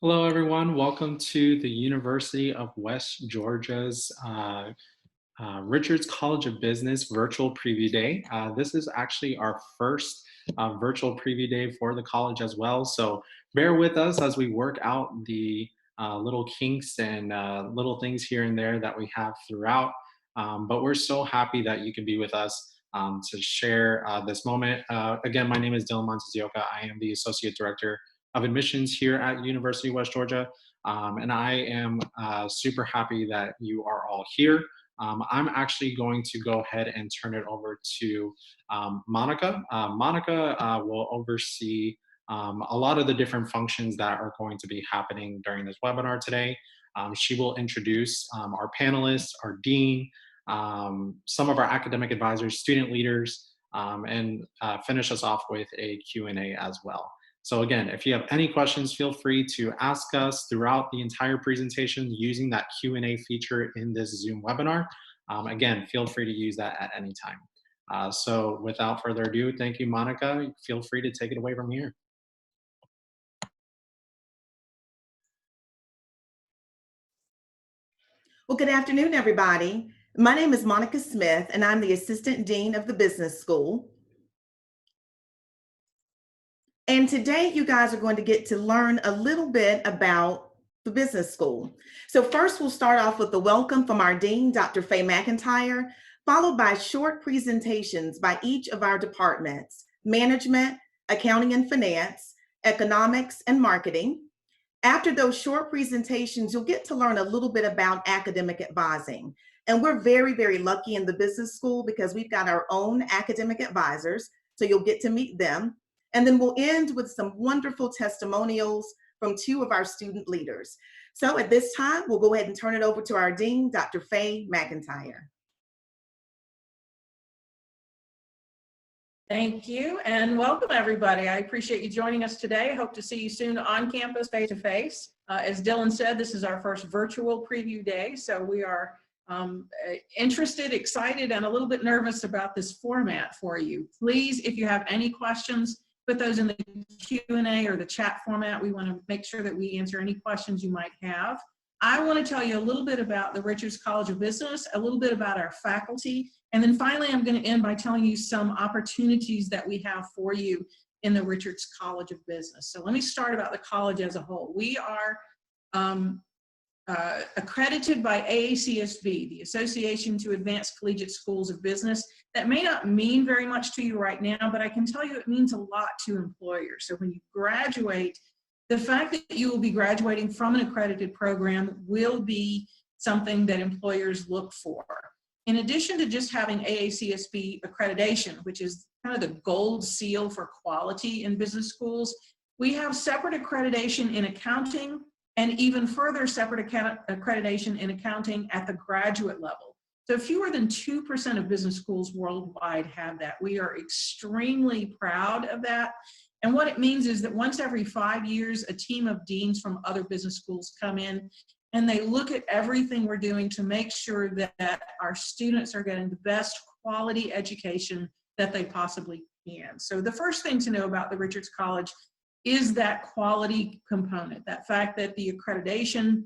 Hello, everyone. Welcome to the University of West Georgia's Richards College of Business Virtual Preview Day. This is actually our first virtual preview day for the college as well. So bear with us as we work out the little kinks and little things here and there that we have throughout. But we're so happy that you can be with us to share this moment. Again, my name is Dylan Montezioca. I am the Associate Director of Admissions here at University of West Georgia. And I am super happy that you are all here. I'm actually going to go ahead and turn it over to Monica. Monica will oversee a lot of the different functions that are going to be happening during this webinar today. She will introduce our panelists, our dean, some of our academic advisors, student leaders, and finish us off with a Q&A as well. So again, if you have any questions, feel free to ask us throughout the entire presentation using that Q&A feature in this Zoom webinar. Again, feel free to use that at any time. So without further ado, thank you, Monica. Feel free to take it away from here. Well, good afternoon, everybody. My name is Monica Smith, and I'm the Assistant Dean of the Business School. And today you guys are going to get to learn a little bit about the business school. So first we'll start off with the welcome from our Dean, Dr. Faye McIntyre, followed by short presentations by each of our departments: management, accounting and finance, economics, and marketing. After those short presentations, you'll get to learn a little bit about academic advising. And we're very, very lucky in the business school because we've got our own academic advisors, so you'll get to meet them. And then we'll end with some wonderful testimonials from two of our student leaders. So at this time, we'll go ahead and turn it over to our Dean, Dr. Faye McIntyre. Thank you and welcome everybody. I appreciate you joining us today. I hope to see you soon on campus face to face. As Dylan said, this is our first virtual preview day, so we are interested, excited, and a little bit nervous about this format for you. Please, if you have any questions, put those in the Q&A or the chat format. We want to make sure that we answer any questions you might have. I want to tell you a little bit about the Richards College of Business, a little bit about our faculty, and then finally I'm going to end by telling you some opportunities that we have for you in the Richards College of Business. So let me start about the college as a whole. We are accredited by AACSB, the Association to Advance Collegiate Schools of Business. That may not mean very much to you right now, but I can tell you it means a lot to employers. So when you graduate, the fact that you will be graduating from an accredited program will be something that employers look for. In addition to just having AACSB accreditation, which is kind of the gold seal for quality in business schools, we have separate accreditation in accounting and even further separate accreditation in accounting at the graduate level. So fewer than 2% of business schools worldwide have that. We are extremely proud of that. And what it means is that once every 5 years, a team of deans from other business schools come in and they look at everything we're doing to make sure that our students are getting the best quality education that they possibly can. So the first thing to know about the Richards College is that quality component, that fact that the accreditation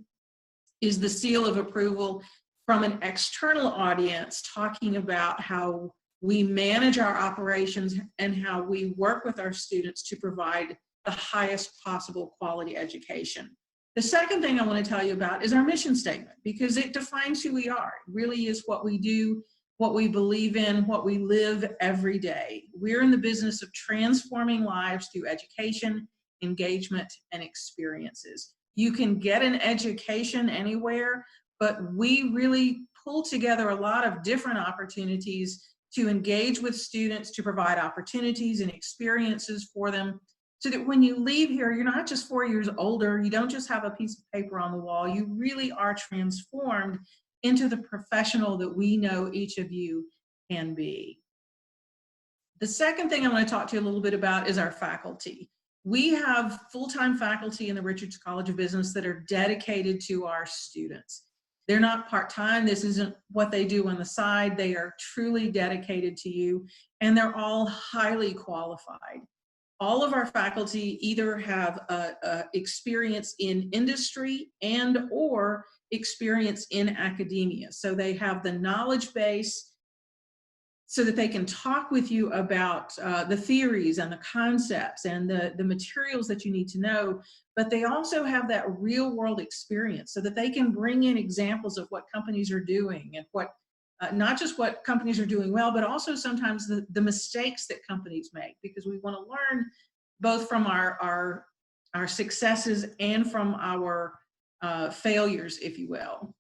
is the seal of approval from an external audience talking about how we manage our operations and how we work with our students to provide the highest possible quality education. The second thing I want to tell you about is our mission statement, because it defines who we are. It really is what we do, what we believe in, what we live every day. We're in the business of transforming lives through education, engagement, and experiences. You can get an education anywhere, but we really pull together a lot of different opportunities to engage with students, to provide opportunities and experiences for them, so that when you leave here, you're not just 4 years older, you don't just have a piece of paper on the wall, you really are transformed into the professional that we know each of you can be. The second thing I want to talk to you a little bit about is our faculty. We have full-time faculty in the Richards College of Business that are dedicated to our students. They're not part-time. This isn't what they do on the side. They are truly dedicated to you, and they're all highly qualified. All of our faculty either have experience in industry and or experience in academia. So they have the knowledge base so that they can talk with you about the theories and the concepts and the materials that you need to know, but they also have that real world experience so that they can bring in examples of what companies are doing and what not just what companies are doing well, but also sometimes the mistakes that companies make, because we want to learn both from our successes and from our failures, if you will.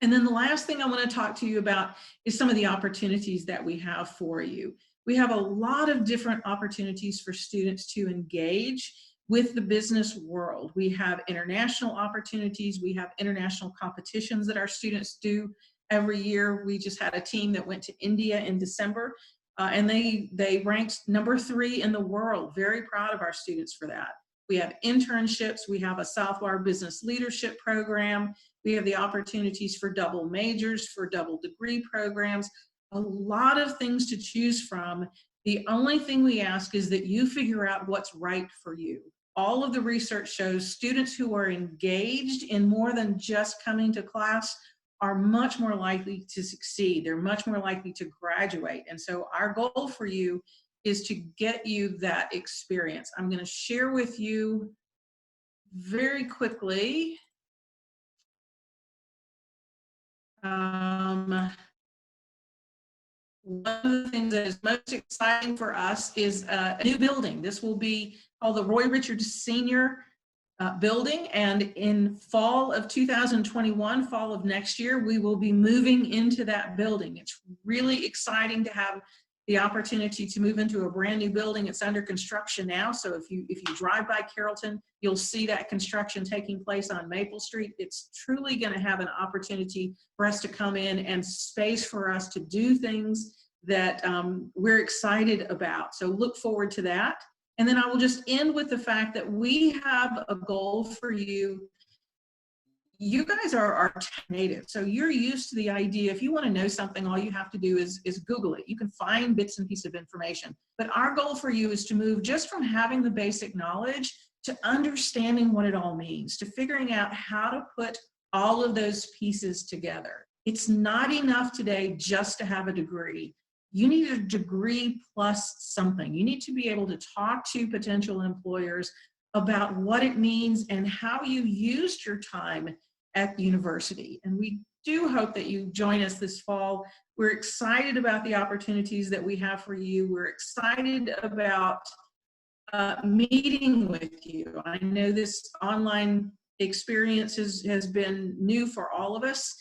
And then the last thing I want to talk to you about is some of the opportunities that we have for you. We have a lot of different opportunities for students to engage with the business world. We have international opportunities. We have international competitions that our students do every year. We just had a team that went to India in December, and they ranked #3 in the world. Very proud of our students for that. We have internships. We have a Southwire Business Leadership Program. We have the opportunities for double majors, for double degree programs, a lot of things to choose from. The only thing we ask is that you figure out what's right for you. All of the research shows students who are engaged in more than just coming to class are much more likely to succeed. They're much more likely to graduate. And so our goal for you is to get you that experience. I'm going to share with you very quickly one of the things that is most exciting for us is a new building. This will be called the Roy Richards Senior building, and in fall of 2021, fall of next year, we will be moving into that building. It's really exciting to have the opportunity to move into a brand new building. It's under construction now, so if you drive by Carrollton, you'll see that construction taking place on Maple Street. It's truly going to have an opportunity for us to come in and space for us to do things that we're excited about. So look forward to that. And then I will just end with the fact that we have a goal for you. You guys are tech native, so you're used to the idea. If you want to know something, all you have to do is Google it. You can find bits and pieces of information. But our goal for you is to move just from having the basic knowledge to understanding what it all means, to figuring out how to put all of those pieces together. It's not enough today just to have a degree. You need a degree plus something. You need to be able to talk to potential employers about what it means and how you used your time at university. And we do hope that you join us this fall. We're excited about the opportunities that we have for you. We're excited about meeting with you. I know this online experience has been new for all of us.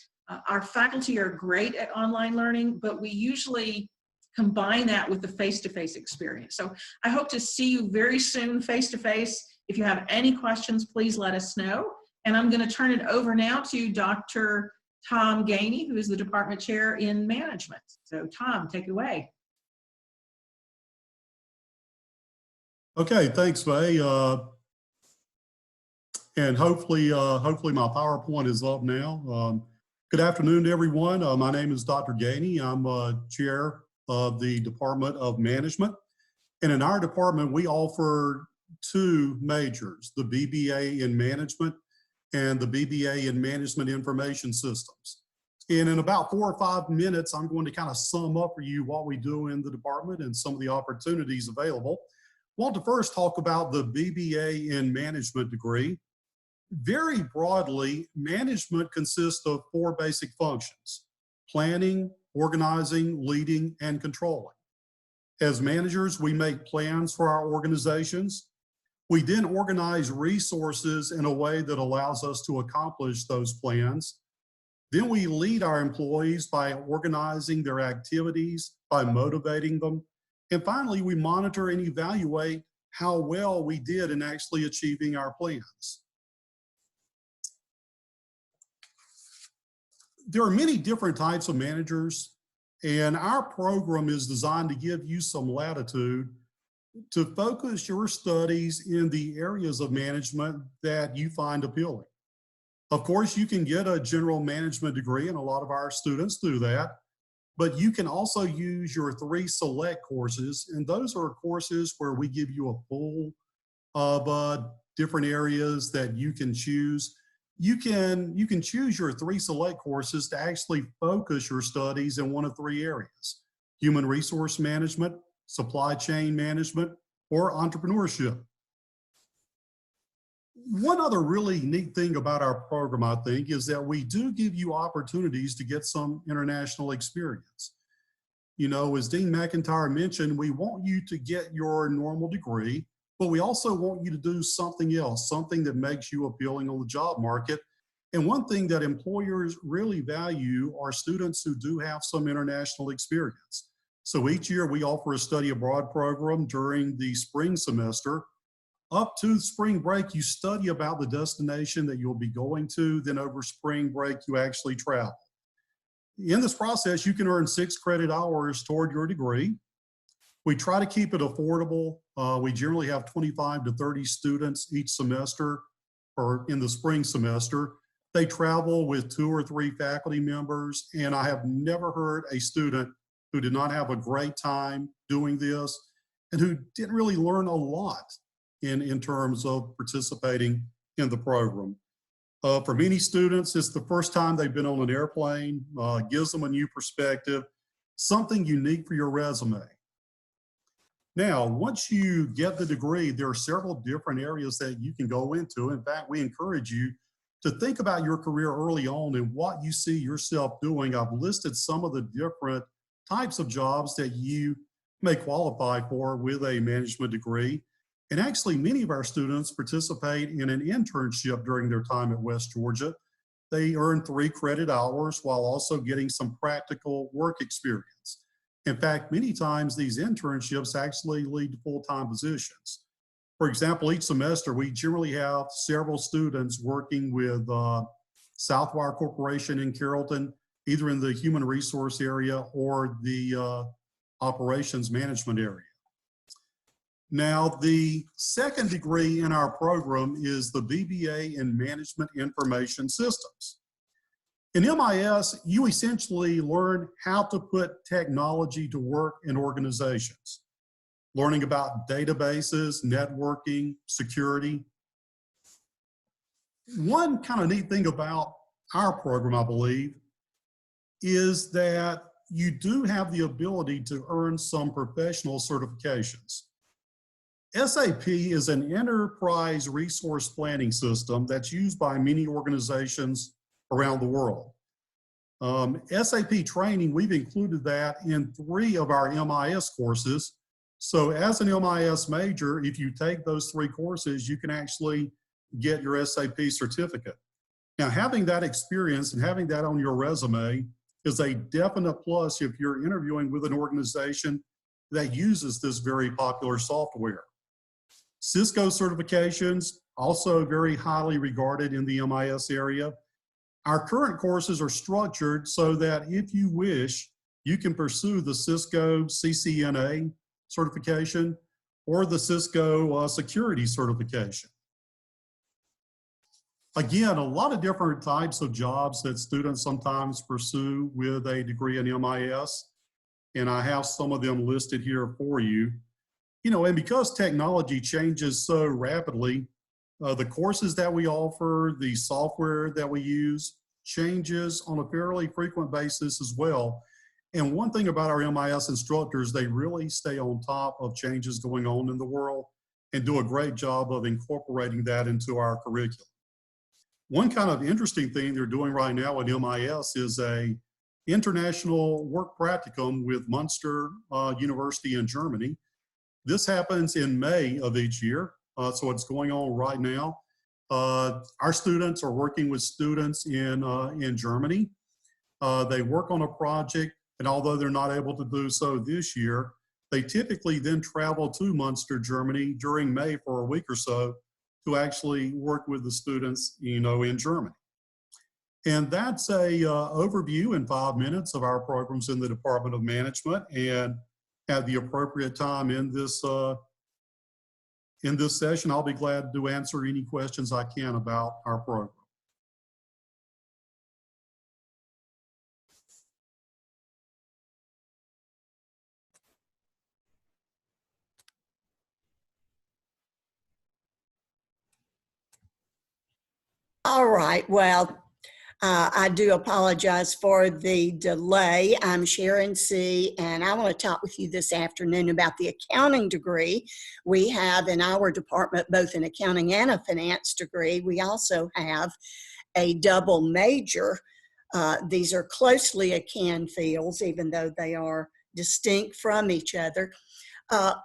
Our faculty are great at online learning, but we usually combine that with the face-to-face experience. So I hope to see you very soon face-to-face. If you have any questions, please let us know. And I'm going to turn it over now to Dr. Tom Gainey, who is the department chair in management. So Tom, take it away. Okay, thanks, Faye. And hopefully my PowerPoint is up now. Good afternoon to everyone. My name is Dr. Gainey. I'm chair of the Department of Management. And in our department, we offer two majors, the BBA in Management and the BBA in Management Information Systems. And in about 4 or 5 minutes, I'm going to kind of sum up for you what we do in the department and some of the opportunities available. I want to first talk about the BBA in Management degree. Very broadly, management consists of 4 basic functions: planning, organizing, leading, and controlling. As managers, we make plans for our organizations. We then organize resources in a way that allows us to accomplish those plans. Then we lead our employees by organizing their activities, by motivating them. And finally, we monitor and evaluate how well we did in actually achieving our plans. There are many different types of managers, and our program is designed to give you some latitude to focus your studies in the areas of management that you find appealing. Of course, you can get a general management degree, and a lot of our students do that. but you can also use your 3 select courses, and those are courses where we give you a pool of different areas that you can choose. You can choose your 3 select courses to actually focus your studies in one of 3 areas: human resource management, supply chain management, or entrepreneurship. One other really neat thing about our program, I think, is that we do give you opportunities to get some international experience. You know, as Dean McIntyre mentioned, we want you to get your normal degree, but we also want you to do something else, something that makes you appealing on the job market. And one thing that employers really value are students who do have some international experience. So each year we offer a study abroad program during the spring semester. Up to spring break, you study about the destination that you'll be going to. Then over spring break, you actually travel. In this process, you can earn 6 credit hours toward your degree. We try to keep it affordable. We generally have 25 to 30 students each semester, or in the spring semester. They travel with 2 or 3 faculty members, and I have never heard a student who did not have a great time doing this and who didn't really learn a lot in terms of participating in the program. For many students, it's the first time they've been on an airplane, gives them a new perspective, something unique for your resume. Now, once you get the degree, there are several different areas that you can go into. In fact, we encourage you to think about your career early on and what you see yourself doing. I've listed some of the different types of jobs that you may qualify for with a management degree. And actually, many of our students participate in an internship during their time at West Georgia. They earn 3 credit hours while also getting some practical work experience. In fact, many times these internships actually lead to full-time positions. For example, each semester, we generally have several students working with Southwire Corporation in Carrollton, either in the human resource area or the operations management area. Now, the second degree in our program is the BBA in Management Information Systems. In MIS, you essentially learn how to put technology to work in organizations, learning about databases, networking, security. One kind of neat thing about our program, I believe, is that you do have the ability to earn some professional certifications. SAP is an enterprise resource planning system that's used by many organizations around the world. SAP training, we've included that in 3 of our MIS courses. So as an MIS major, if you take those 3 courses, you can actually get your SAP certificate. Now, having that experience and having that on your resume is a definite plus if you're interviewing with an organization that uses this very popular software. Cisco certifications, also very highly regarded in the MIS area. Our current courses are structured so that if you wish, you can pursue the Cisco CCNA certification or the Cisco security certification. Again, a lot of different types of jobs that students sometimes pursue with a degree in MIS, and I have some of them listed here for you. You know, and because technology changes so rapidly, the courses that we offer, the software that we use changes on a fairly frequent basis as well. And one thing about our MIS instructors, they really stay on top of changes going on in the world and do a great job of incorporating that into our curriculum. One kind of interesting thing they're doing right now at MIS is a international work practicum with Munster University in Germany. This happens in May of each year, so it's going on right now. Our students are working with students in Germany. They work on a project, and although they're not able to do so this year, they typically then travel to Munster, Germany during May for a week or so to actually work with the students, you know, in Germany. And that's a overview in 5 minutes of our programs in the Department of Management. And at the appropriate time in this session, I'll be glad to answer any questions I can about our program. All right, well, I do apologize for the delay. I'm Sharon C., and I want to talk with you this afternoon about the accounting degree. We have in our department both an accounting and a finance degree. We also have a double major. These are closely akin fields, even though they are distinct from each other.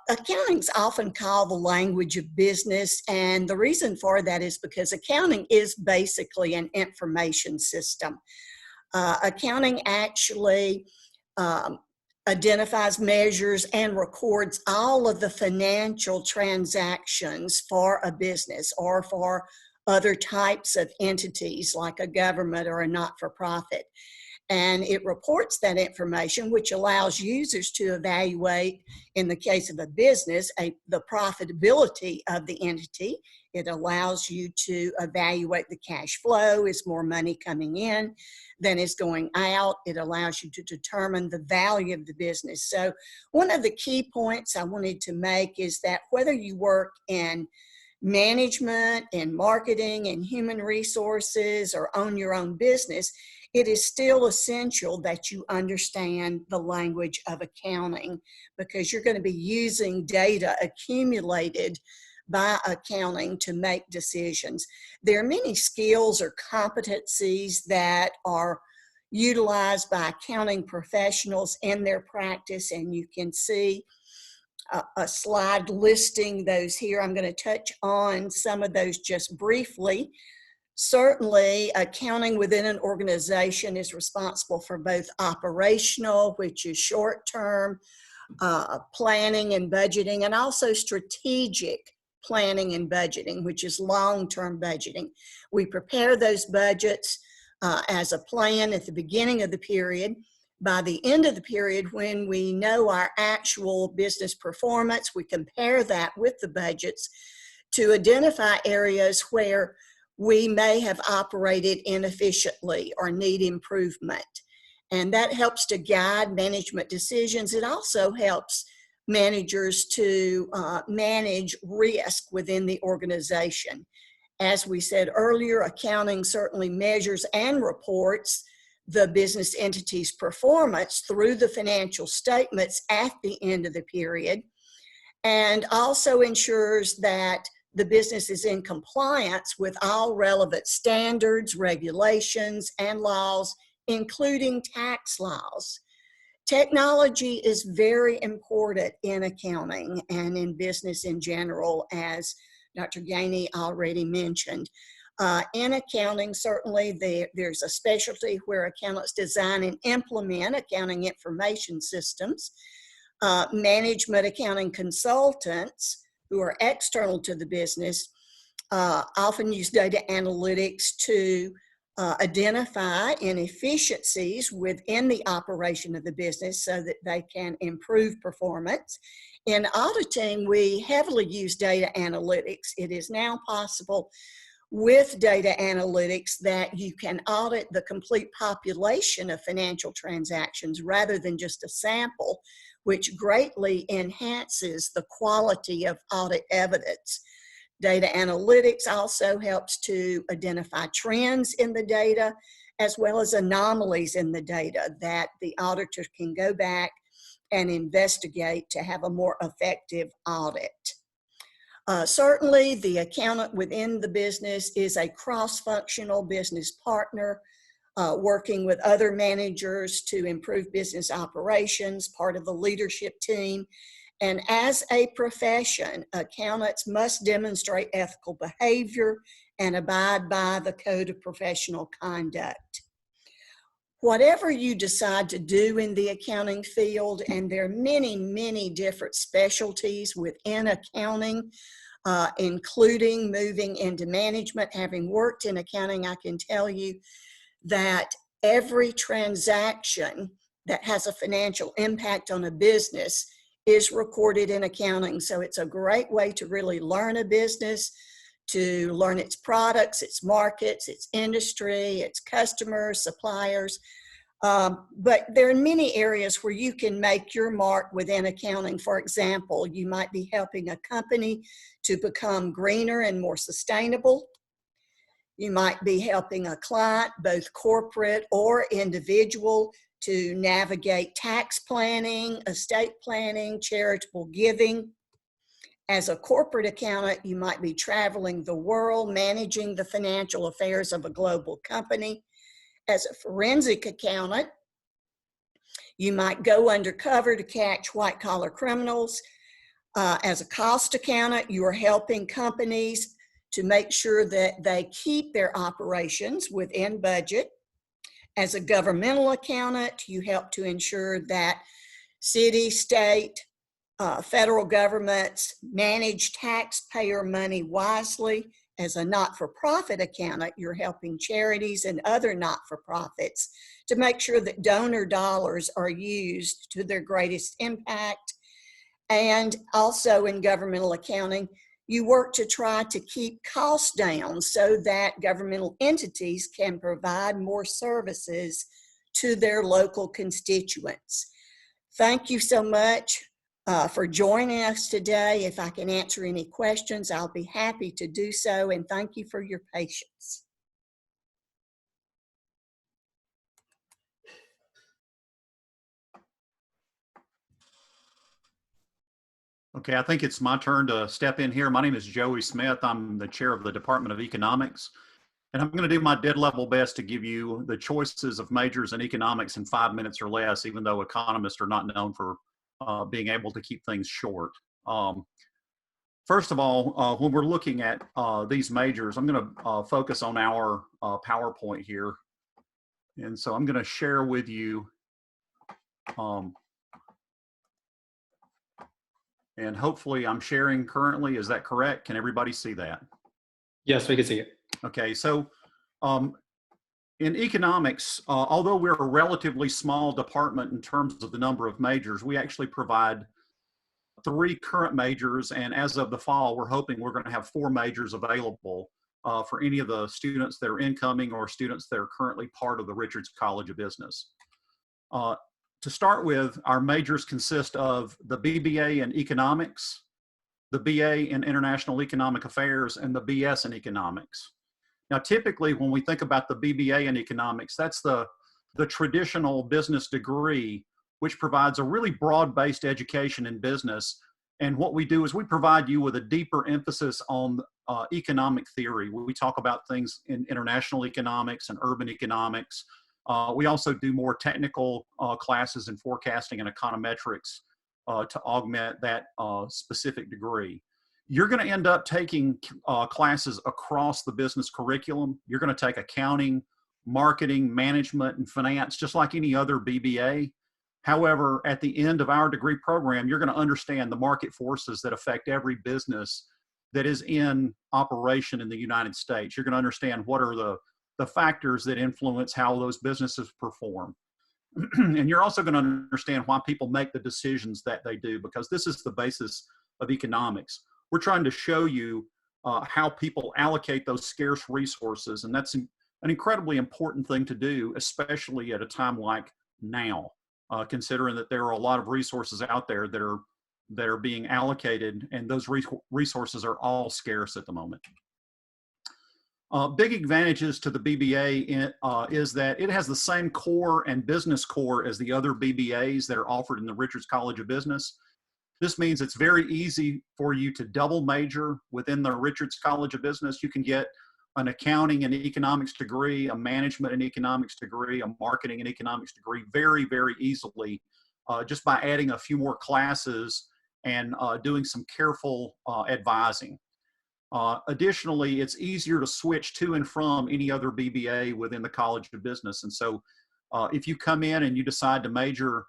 Accounting's often called the language of business, and the reason for that is because accounting is basically an information system. Accounting actually identifies, measures, and records all of the financial transactions for a business or for other types of entities like a government or a not-for-profit. And it reports that information, which allows users to evaluate, in the case of a business, the profitability of the entity. It allows you to evaluate the cash flow. Is more money coming in than is going out? It allows you to determine the value of the business. So one of the key points I wanted to make is that whether you work in management, in marketing, in human resources, or own your own business, it is still essential that you understand the language of accounting, because you're going to be using data accumulated by accounting to make decisions. There are many skills or competencies that are utilized by accounting professionals in their practice, and you can see a slide listing those here. I'm going to touch on some of those just briefly. Certainly, accounting within an organization is responsible for both operational, which is short-term, planning and budgeting, and also strategic planning and budgeting, which is long-term budgeting. We prepare those budgets as a plan at the beginning of the period. By the end of the period, when we know our actual business performance, we compare that with the budgets to identify areas where we may have operated inefficiently or need improvement. And that helps to guide management decisions. It also helps managers to manage risk within the organization. As we said earlier, accounting certainly measures and reports the business entity's performance through the financial statements at the end of the period, and also ensures that the business is in compliance with all relevant standards, regulations, and laws, including tax laws. Technology is very important in accounting and in business in general, as Dr. Gainey already mentioned. In accounting, certainly there's a specialty where accountants design and implement accounting information systems. Management accounting consultants, who are external to the business, often use data analytics to identify inefficiencies within the operation of the business so that they can improve performance. In auditing, we heavily use data analytics. It is now possible with data analytics that you can audit the complete population of financial transactions rather than just a sample, which greatly enhances the quality of audit evidence. Data analytics also helps to identify trends in the data as well as anomalies in the data that the auditor can go back and investigate to have a more effective audit. Certainly, the accountant within the business is a cross-functional business partner, working with other managers to improve business operations, part of the leadership team. And as a profession, accountants must demonstrate ethical behavior and abide by the Code of Professional Conduct. Whatever you decide to do in the accounting field, and there are many, many different specialties within accounting, including moving into management. Having worked in accounting, I can tell you that every transaction that has a financial impact on a business is recorded in accounting. So it's a great way to really learn a business, to learn its products, its markets, its industry, its customers, suppliers. But there are many areas where you can make your mark within accounting. For example, you might be helping a company to become greener and more sustainable. You might be helping a client, both corporate or individual, to navigate tax planning, estate planning, charitable giving. As a corporate accountant, you might be traveling the world, managing the financial affairs of a global company. As a forensic accountant, you might go undercover to catch white-collar criminals. As a cost accountant, you are helping companies to make sure that they keep their operations within budget. As a governmental accountant, you help to ensure that city, state, federal governments manage taxpayer money wisely. As a not-for-profit accountant, you're helping charities and other not-for-profits to make sure that donor dollars are used to their greatest impact. And also in governmental accounting, you work to try to keep costs down so that governmental entities can provide more services to their local constituents. Thank you so much for joining us today. If I can answer any questions, I'll be happy to do so, and thank you for your patience. Okay, I think it's my turn to step in here. My name is Joey Smith. I'm the chair of the Department of Economics, and I'm going to do my dead level best to give you the choices of majors in economics in 5 minutes or less, even though economists are not known for being able to keep things short. First of all, when we're looking at these majors, I'm going to focus on our PowerPoint here. And so I'm going to share with you and hopefully I'm sharing currently. Is that correct? Can everybody see that? Yes, we can see it. Okay, so in economics, although we're a relatively small department in terms of the number of majors, we actually provide 3 current majors, and as of the fall, we're hoping we're going to have 4 majors available for any of the students that are incoming or students that are currently part of the Richards College of Business. To start with, our majors consist of the BBA in Economics, the BA in International Economic Affairs, and the BS in Economics. Now, typically, when we think about the BBA in Economics, that's the traditional business degree, which provides a really broad-based education in business. And what we do is we provide you with a deeper emphasis on economic theory. We talk about things in international economics and urban economics. We also do more technical classes in forecasting and econometrics to augment that specific degree. You're going to end up taking classes across the business curriculum. You're going to take accounting, marketing, management, and finance, just like any other BBA. However, at the end of our degree program, you're going to understand the market forces that affect every business that is in operation in the United States. You're going to understand what are the factors that influence how those businesses perform. And you're also going to understand why people make the decisions that they do, because this is the basis of economics. We're trying to show you how people allocate those scarce resources, and that's an incredibly important thing to do, especially at a time like now, considering that there are a lot of resources out there that are being allocated, and those resources are all scarce at the moment. Big advantages to the BBA is that it has the same core and business core as the other BBAs that are offered in the Richards College of Business. This means it's very easy for you to double major within the Richards College of Business. You can get an accounting and economics degree, a management and economics degree, a marketing and economics degree very, very easily just by adding a few more classes and doing some careful advising. Additionally, it's easier to switch to and from any other BBA within the College of Business. And so if you come in and you decide to major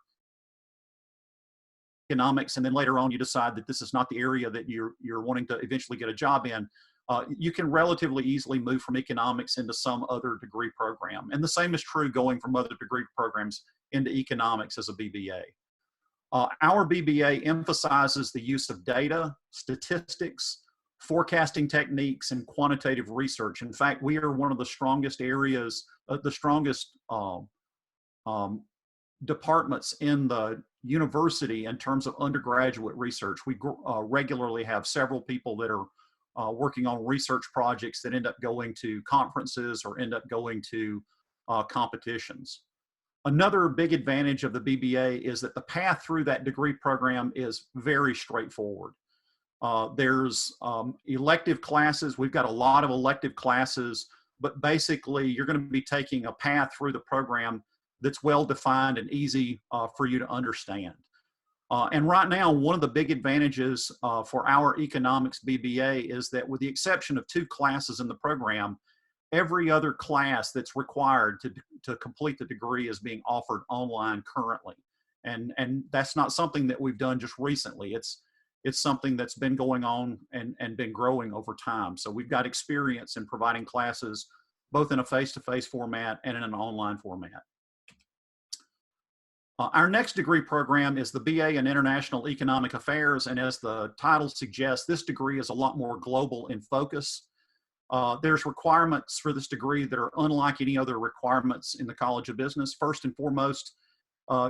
economics, and then later on you decide that this is not the area that you're wanting to eventually get a job in, you can relatively easily move from economics into some other degree program. And the same is true going from other degree programs into economics as a BBA. Our BBA emphasizes the use of data, statistics, forecasting techniques, and quantitative research. In fact, we are one of the strongest areas, the strongest departments in the university in terms of undergraduate research. We regularly have several people that are working on research projects that end up going to conferences or end up going to competitions. Another big advantage of the BBA is that the path through that degree program is very straightforward. There's elective classes. We've got a lot of elective classes, but basically you're going to be taking a path through the program that's well defined and easy for you to understand. And right now, one of the big advantages for our economics BBA is that with the exception of 2 classes in the program, every other class that's required to complete the degree is being offered online currently. And that's not something that we've done just recently. It's something that's been going on and been growing over time. So we've got experience in providing classes both in a face-to-face format and in an online format. Our next degree program is the BA in International Economic Affairs, and as the title suggests, this degree is a lot more global in focus. There's requirements for this degree that are unlike any other requirements in the College of Business. First and foremost,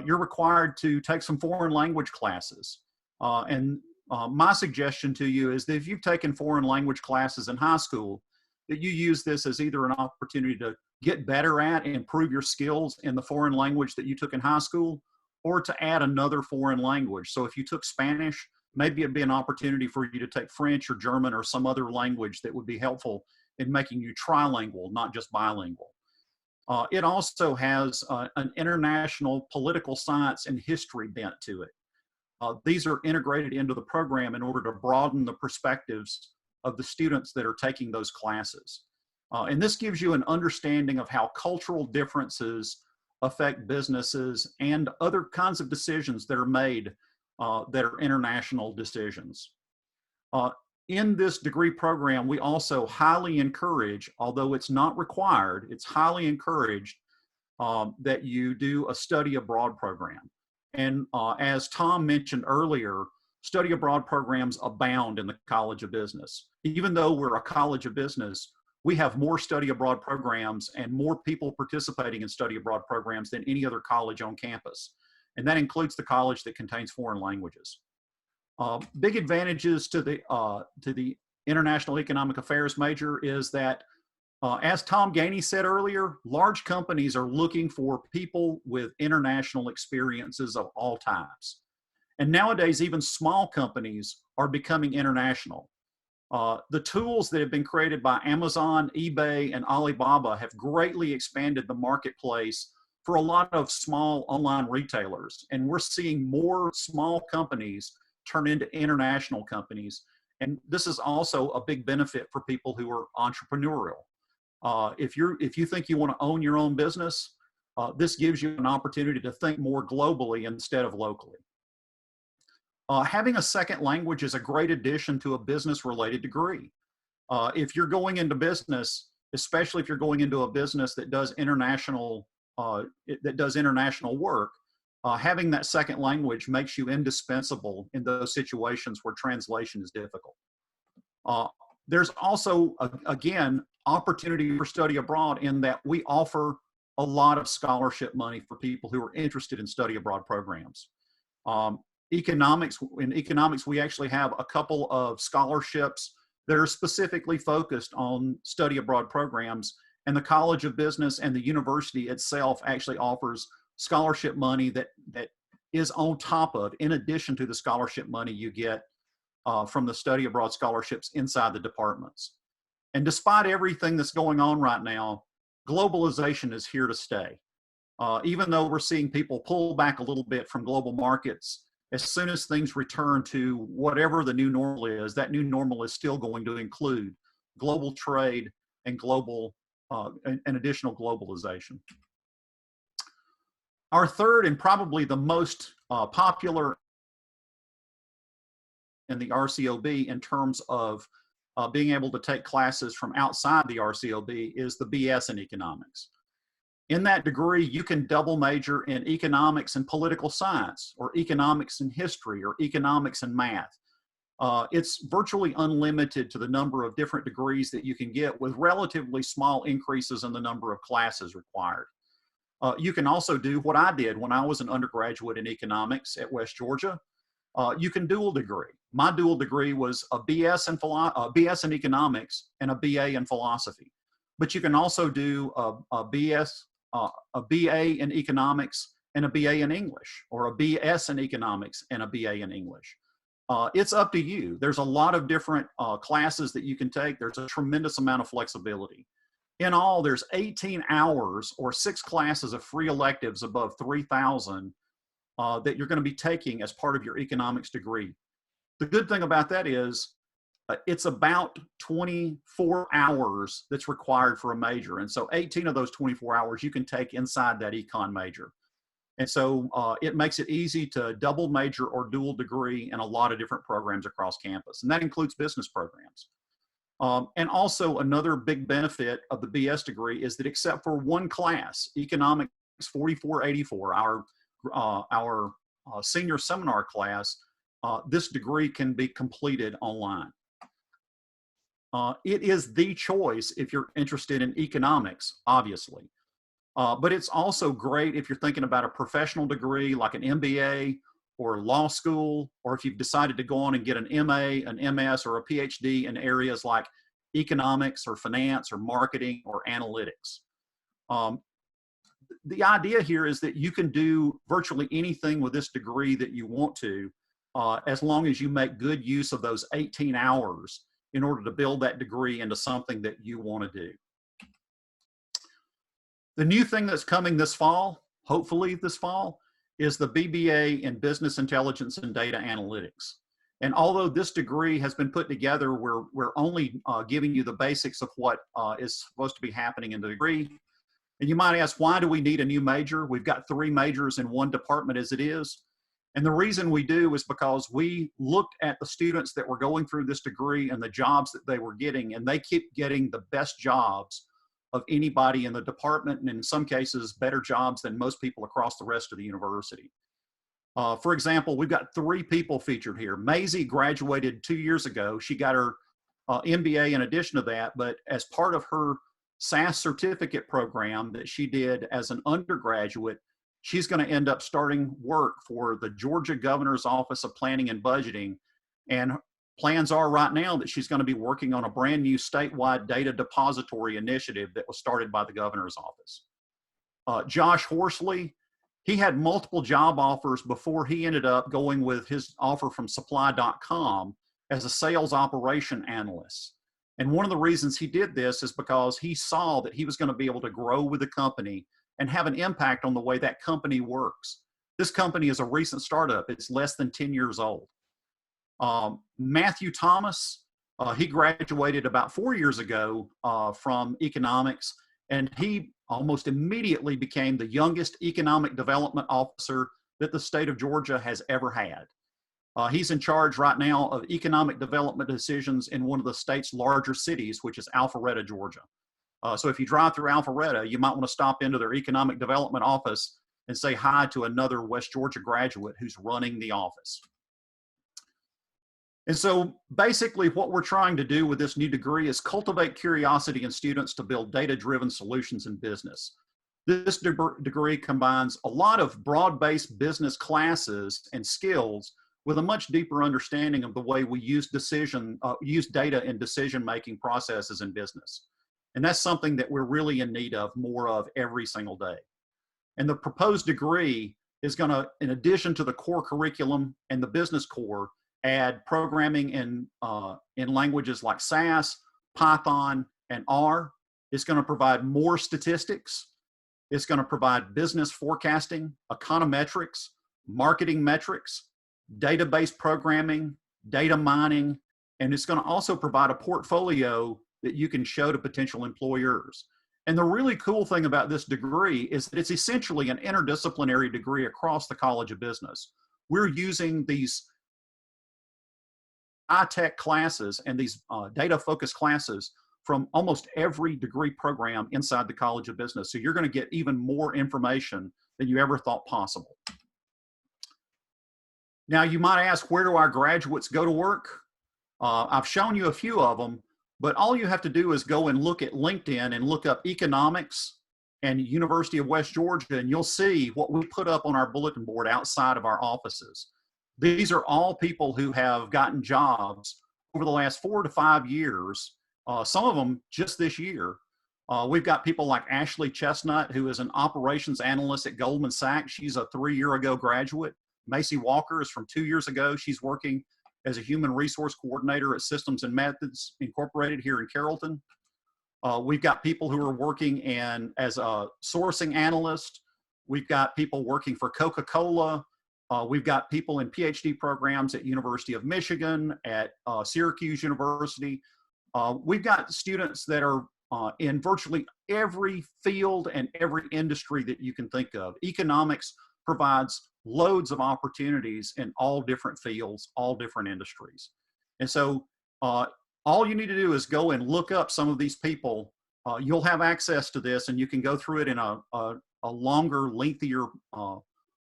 you're required to take some foreign language classes. My suggestion to you is that if you've taken foreign language classes in high school, that you use this as either an opportunity to get better at and improve your skills in the foreign language that you took in high school, or to add another foreign language. So if you took Spanish, maybe it'd be an opportunity for you to take French or German or some other language that would be helpful in making you trilingual, not just bilingual. It also has an international political science and history bent to it. These are integrated into the program in order to broaden the perspectives of the students that are taking those classes. And this gives you an understanding of how cultural differences affect businesses and other kinds of decisions that are made that are international decisions. In this degree program, we also highly encourage, although it's not required, it's highly encouraged that you do a study abroad program. And as Tom mentioned earlier, study abroad programs abound in the College of Business. Even though we're a College of Business, we have more study abroad programs and more people participating in study abroad programs than any other college on campus. And that includes the college that contains foreign languages. Big advantages to the International Economic Affairs major is that, as Tom Gainey said earlier, large companies are looking for people with international experiences of all types. And nowadays, even small companies are becoming international. The tools that have been created by Amazon, eBay, and Alibaba have greatly expanded the marketplace for a lot of small online retailers. And we're seeing more small companies turn into international companies. And this is also a big benefit for people who are entrepreneurial. If you think you want to own your own business, this gives you an opportunity to think more globally instead of locally. Having a second language is a great addition to a business-related degree. If you're going into business, especially if you're going into a business that does international work, having that second language makes you indispensable in those situations where translation is difficult. There's also, again, opportunity for study abroad in that we offer a lot of scholarship money for people who are interested in study abroad programs. In economics, we actually have a couple of scholarships that are specifically focused on study abroad programs, and the College of Business and the university itself actually offers scholarship money that is on top of, in addition to the scholarship money you get from the study abroad scholarships inside the departments. And despite everything that's going on right now, globalization is here to stay. Even though we're seeing people pull back a little bit from global markets, as soon as things return to whatever the new normal is, that new normal is still going to include global trade and additional globalization. Our third and probably the most popular in the RCOB in terms of being able to take classes from outside the RCOB is the BS in economics. In that degree, you can double major in economics and political science, or economics and history, or economics and math. It's virtually unlimited to the number of different degrees that you can get with relatively small increases in the number of classes required. You can also do what I did when I was an undergraduate in economics at West Georgia. You can dual degree. My dual degree was a BS in economics and a BA in philosophy. But you can also do a BA in economics and a BA in English, or a BS in economics and a BA in English. It's up to you. There's a lot of different classes that you can take. There's a tremendous amount of flexibility. In all, there's 18 hours or 6 classes of free electives above 3,000 that you're going to be taking as part of your economics degree. The good thing about that is it's about 24 hours that's required for a major. And so 18 of those 24 hours you can take inside that econ major. And so it makes it easy to double major or dual degree in a lot of different programs across campus. And that includes business programs. And also another big benefit of the BS degree is that except for one class, Economics 4484, our senior seminar class, this degree can be completed online. It is the choice if you're interested in economics, obviously. But it's also great if you're thinking about a professional degree like an MBA or law school, or if you've decided to go on and get an MA, an MS, or a PhD in areas like economics or finance or marketing or analytics. The idea here is that you can do virtually anything with this degree that you want to, as long as you make good use of those 18 hours in order to build that degree into something that you want to do. The new thing that's coming this fall, hopefully this fall, is the BBA in Business Intelligence and Data Analytics. And although this degree has been put together, we're only giving you the basics of what is supposed to be happening in the degree. And you might ask, why do we need a new major? We've got 3 majors in one department as it is. And the reason we do is because we looked at the students that were going through this degree and the jobs that they were getting, and they keep getting the best jobs of anybody in the department, and in some cases, better jobs than most people across the rest of the university. For example, we've got 3 people featured here. Maisie graduated 2 years ago. She got her MBA in addition to that, but as part of her SAS certificate program that she did as an undergraduate, she's going to end up starting work for the Georgia Governor's Office of Planning and Budgeting. And plans are right now that she's going to be working on a brand new statewide data depository initiative that was started by the governor's office. Josh Horsley, he had multiple job offers before he ended up going with his offer from supply.com as a sales operation analyst. And one of the reasons he did this is because he saw that he was going to be able to grow with the company and have an impact on the way that company works. This company is a recent startup. It's less than 10 years old. Matthew Thomas, he graduated about 4 years ago from economics, and he almost immediately became the youngest economic development officer that the state of Georgia has ever had. He's in charge right now of economic development decisions in one of the state's larger cities, which is Alpharetta, Georgia. So if you drive through Alpharetta, you might want to stop into their economic development office and say hi to another West Georgia graduate who's running the office. And so basically what we're trying to do with this new degree is cultivate curiosity in students to build data-driven solutions in business. This degree combines a lot of broad-based business classes and skills with a much deeper understanding of the way we use data in decision-making processes in business. And that's something that we're really in need of more of every single day. And the proposed degree is going to, in addition to the core curriculum and the business core, add programming in languages like SAS, Python, and R. It's going to provide more statistics. It's going to provide business forecasting, econometrics, marketing metrics, database programming, data mining, and it's going to also provide a portfolio that you can show to potential employers. And the really cool thing about this degree is that it's essentially an interdisciplinary degree across the College of Business. We're using these high-tech classes and these data-focused classes from almost every degree program inside the College of Business. So you're going to get even more information than you ever thought possible. Now you might ask, where do our graduates go to work? I've shown you a few of them, but all you have to do is go and look at LinkedIn and look up economics and University of West Georgia, and you'll see what we put up on our bulletin board outside of our offices. These are all people who have gotten jobs over the last 4 to 5 years, some of them just this year. We've got people like Ashley Chestnut, who is an operations analyst at Goldman Sachs. She's a 3-year-ago graduate. Macy Walker is from 2 years ago. She's working as a human resource coordinator at Systems and Methods Incorporated here in Carrollton. We've got people who are working as a sourcing analyst. We've got people working for Coca-Cola. We've got people in PhD programs at University of Michigan, at Syracuse University. We've got students that are in virtually every field and every industry that you can think of. Economics provides loads of opportunities in all different fields, all different industries. And so all you need to do is go and look up some of these people. You'll have access to this, and you can go through it in a longer, lengthier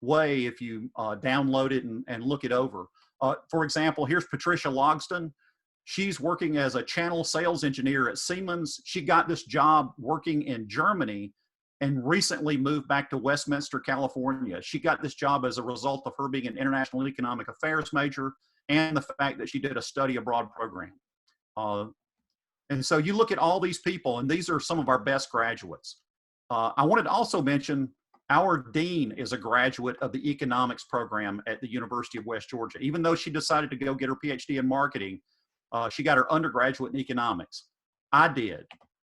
way if you download it and look it over. For example, here's Patricia Logston. She's working as a channel sales engineer at Siemens. She got this job working in Germany and recently moved back to Westminster, California. She got this job as a result of her being an international economic affairs major and the fact that she did a study abroad program. And so you look at all these people, and these are some of our best graduates. I wanted to also mention our dean is a graduate of the economics program at the University of West Georgia. Even though she decided to go get her PhD in marketing, she got her undergraduate in economics. I did.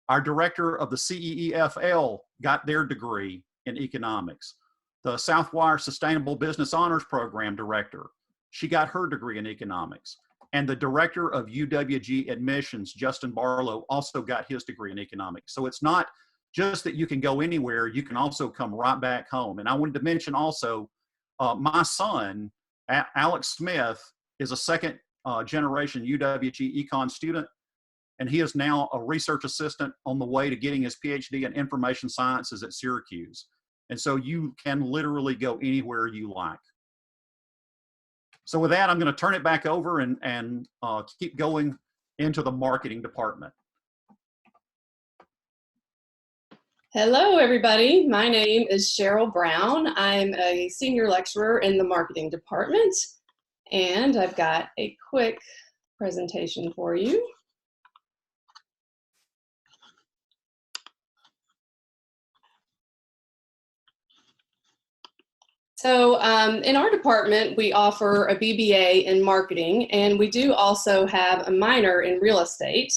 Our director of the CEEFL got their degree in economics. The Southwire Sustainable Business Honors Program director, she got her degree in economics. And the director of UWG admissions, Justin Barlow, also got his degree in economics. So it's not just that you can go anywhere, you can also come right back home. And I wanted to mention also, my son, Alex Smith, is a second generation UWG econ student, and he is now a research assistant on the way to getting his PhD in information sciences at Syracuse. And so you can literally go anywhere you like. So with that, I'm going to turn it back over and keep going into the marketing department. Hello, everybody. My name is Cheryl Brown. I'm a senior lecturer in the marketing department, and I've got a quick presentation for you. So in our department, we offer a BBA in marketing, and we do also have a minor in real estate.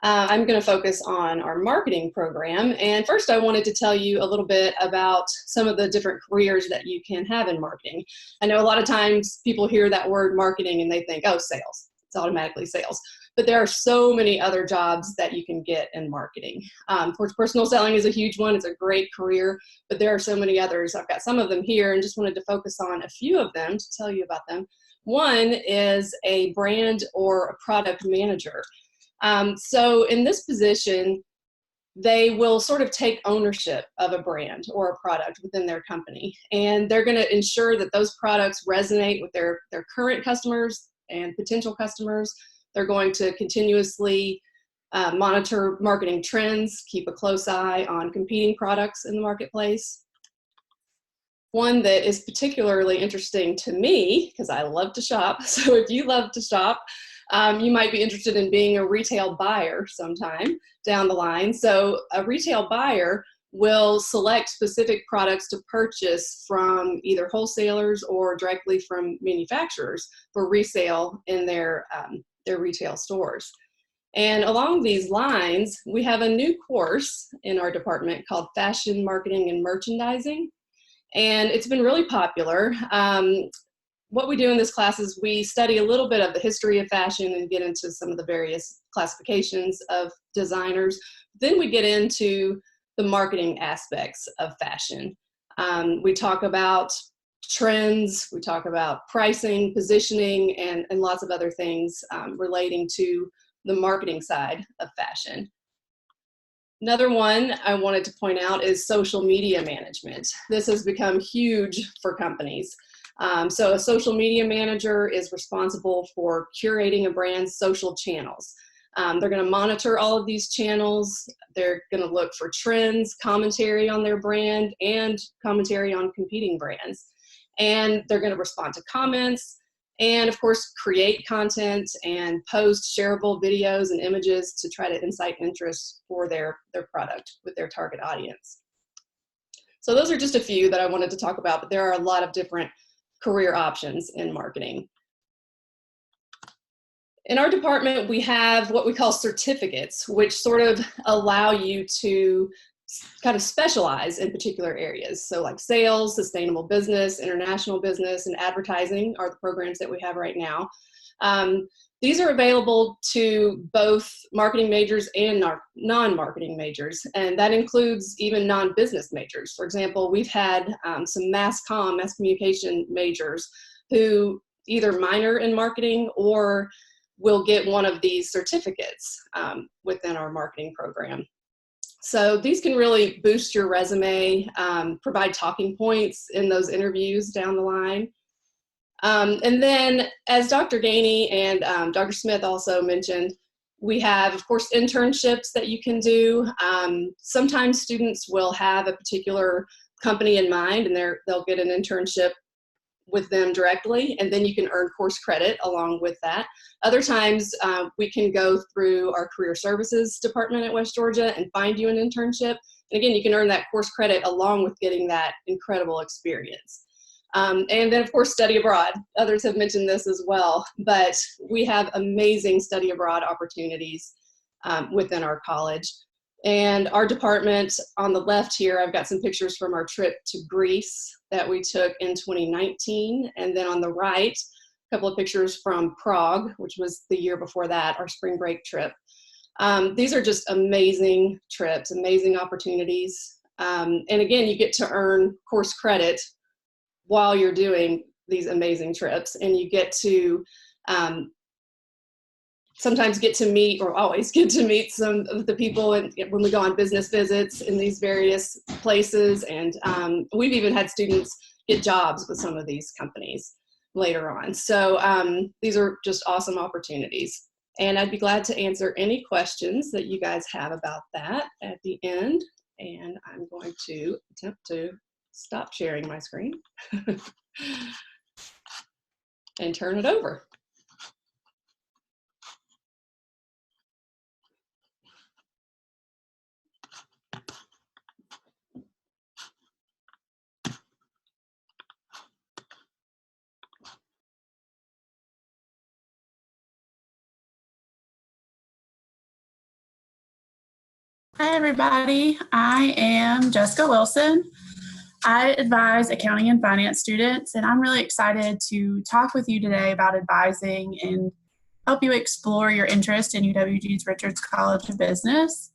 I'm going to focus on our marketing program. And first, I wanted to tell you a little bit about some of the different careers that you can have in marketing. I know a lot of times people hear that word marketing and they think, oh, sales. It's automatically sales. But there are so many other jobs that you can get in marketing. Of course, personal selling is a huge one. It's a great career, but there are so many others. I've got some of them here and just wanted to focus on a few of them to tell you about them. One is a brand or a product manager. So in this position, they will sort of take ownership of a brand or a product within their company. And they're going to ensure that those products resonate with their current customers and potential customers. They're going to continuously monitor marketing trends, keep a close eye on competing products in the marketplace. One that is particularly interesting to me, because I love to shop, so if you love to shop, you might be interested in being a retail buyer sometime down the line. So a retail buyer will select specific products to purchase from either wholesalers or directly from manufacturers for resale in their retail stores. And along these lines, we have a new course in our department called Fashion Marketing and Merchandising. And it's been really popular. What we do in this class is we study a little bit of the history of fashion and get into some of the various classifications of designers. Then we get into the marketing aspects of fashion. We talk about trends, we talk about pricing, positioning, and lots of other things relating to the marketing side of fashion. Another one I wanted to point out is social media management. This has become huge for companies. So a social media manager is responsible for curating a brand's social channels. They're going to monitor all of these channels. They're going to look for trends, commentary on their brand, and commentary on competing brands. And they're going to respond to comments. and of course create content and post shareable videos and images to try to incite interest for their product with their target audience. So those are just a few that I wanted to talk about, but there are a lot of different career options in marketing. In our department, we have what we call certificates, which sort of allow you to kind of specialize in particular areas. So like sales, sustainable business, international business, and advertising are the programs that we have right now. These are available to both marketing majors and non-marketing majors, and that includes even non-business majors. For example, we've had some mass communication majors who either minor in marketing or will get one of these certificates within our marketing program. So these can really boost your resume, provide talking points in those interviews down the line. And then, as Dr. Gainey and Dr. Smith also mentioned, we have, of course, internships that you can do. Sometimes students will have a particular company in mind, and they'll get an internship with them directly, and then you can earn course credit along with that. Other times, we can go through our career services department at West Georgia and find you an internship. And again, you can earn that course credit along with getting that incredible experience. And then, of course, study abroad. Others have mentioned this as well, but we have amazing study abroad opportunities within our college. And our department, on the left here, I've got some pictures from our trip to Greece that we took in 2019. And then on the right, a couple of pictures from Prague, which was the year before that, our spring break trip. These are just amazing trips, amazing opportunities. And again, you get to earn course credit while you're doing these amazing trips, and you get to sometimes get to meet, or always get to meet, some of the people when we go on business visits in these various places. And we've even had students get jobs with some of these companies later on. So these are just awesome opportunities. And I'd be glad to answer any questions that you guys have about that at the end. And I'm going to attempt to stop sharing my screen and turn it over. Hi, everybody. I am Jessica Wilson. I advise accounting and finance students, and I'm really excited to talk with you today about advising and help you explore your interest in UWG's Richards College of Business.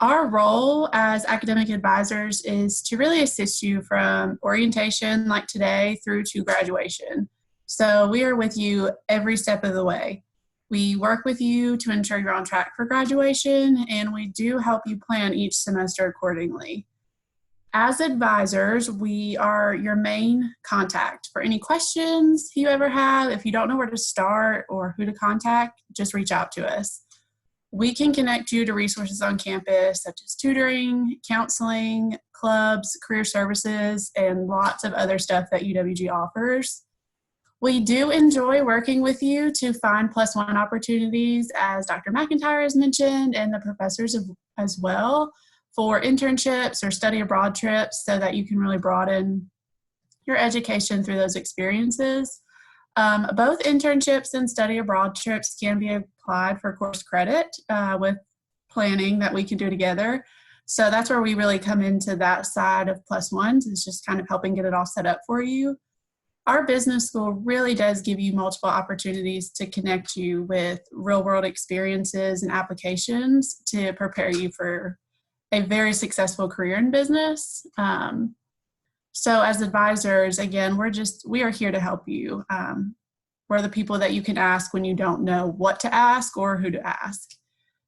Our role as academic advisors is to really assist you from orientation like today through to graduation. So we are with you every step of the way. We work with you to ensure you're on track for graduation, and we do help you plan each semester accordingly. As advisors, we are your main contact for any questions you ever have. If you don't know where to start or who to contact, just reach out to us. We can connect you to resources on campus such as tutoring, counseling, clubs, career services, and lots of other stuff that UWG offers. We do enjoy working with you to find +1 opportunities, as Dr. McIntyre has mentioned, and the professors as well, for internships or study abroad trips so that you can really broaden your education through those experiences. Both internships and study abroad trips can be applied for course credit with planning that we can do together. So that's where we really come into that side of +1s, is just kind of helping get it all set up for you. Our business school really does give you multiple opportunities to connect you with real-world experiences and applications to prepare you for a very successful career in business. So as advisors, again, we are here to help you. We're the people that you can ask when you don't know what to ask or who to ask.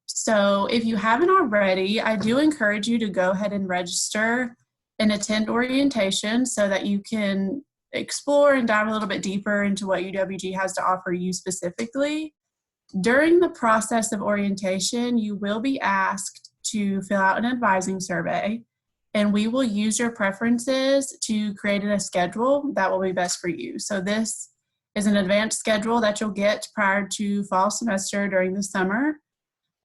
So if you haven't already, I do encourage you to go ahead and register and attend orientation so that you can explore and dive a little bit deeper into what UWG has to offer you specifically. During the process of orientation, you will be asked to fill out an advising survey, and we will use your preferences to create a schedule that will be best for you. So this is an advanced schedule that you'll get prior to fall semester during the summer.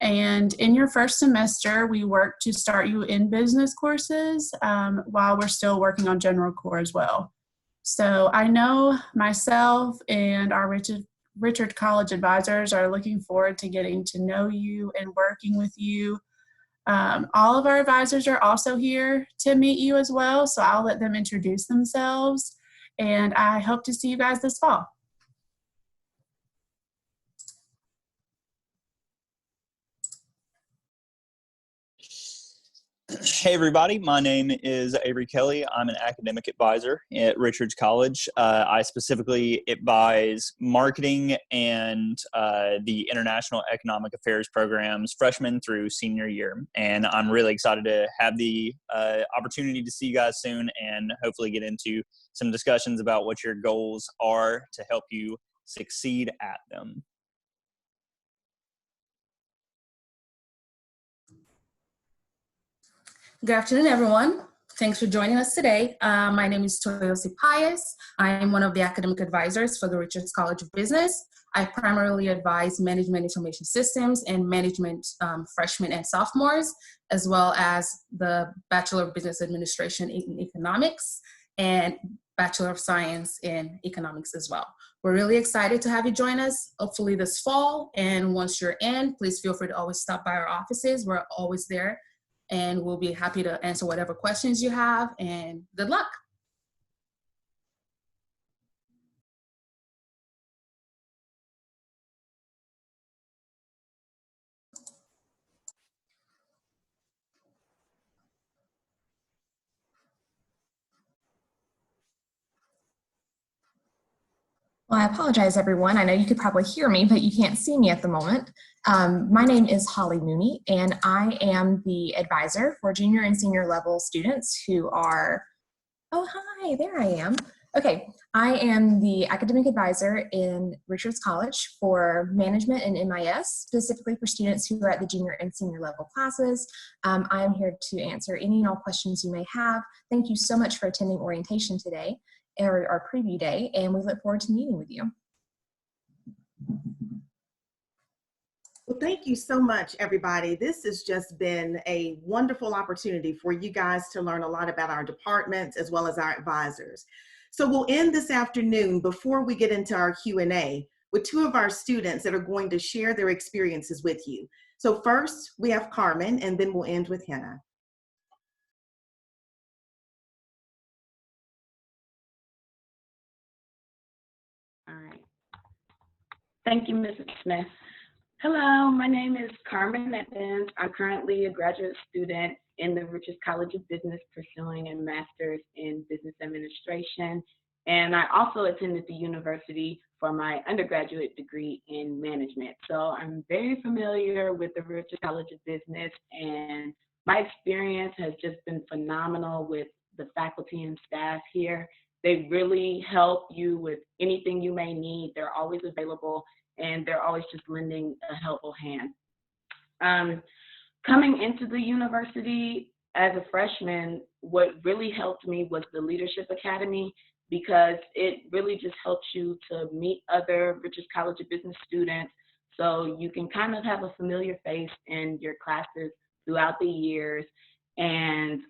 And in your first semester, we work to start you in business courses while we're still working on general core as well. So I know myself and our Richard College advisors are looking forward to getting to know you and working with you. All of our advisors are also here to meet you as well, so I'll let them introduce themselves, and I hope to see you guys this fall. Hey everybody, my name is Avery Kelly. I'm an academic advisor at Richards College. I specifically advise marketing and the International Economic Affairs programs freshman through senior year. And I'm really excited to have the opportunity to see you guys soon and hopefully get into some discussions about what your goals are to help you succeed at them. Good afternoon, everyone. Thanks for joining us today. My name is Toyosi Pius. I am one of the academic advisors for the Richards College of Business. I primarily advise management information systems and management freshmen and sophomores, as well as the Bachelor of Business Administration in Economics and Bachelor of Science in Economics as well. We're really excited to have you join us, hopefully this fall. And once you're in, please feel free to always stop by our offices. We're always there. And we'll be happy to answer whatever questions you have, and good luck. Well, I apologize, everyone. I know you could probably hear me, but you can't see me at the moment. My name is Holly Mooney, and I am the advisor for junior and senior level students who are, oh, hi, there I am. Okay, I am the academic advisor in Richards College for management and MIS, specifically for students who are at the junior and senior level classes. I'm here to answer any and all questions you may have. Thank you so much for attending orientation today, or our preview day, and we look forward to meeting with you. Well, thank you so much, everybody. This has just been a wonderful opportunity for you guys to learn a lot about our departments as well as our advisors. So we'll end this afternoon before we get into our Q&A with two of our students that are going to share their experiences with you. So first we have Carmen, and then we'll end with Hannah. All right. Thank you, Mrs. Smith. Hello, my name is Carmen Evans. I'm currently a graduate student in the Richards College of Business pursuing a master's in business administration. And I also attended the university for my undergraduate degree in management. So I'm very familiar with the Richards College of Business, and my experience has just been phenomenal with the faculty and staff here. They really help you with anything you may need. They're always available, and they're always just lending a helpful hand. Coming into the university as a freshman, what really helped me was the Leadership Academy, because it really just helps you to meet other Richards College of Business students, so you can kind of have a familiar face in your classes throughout the years. And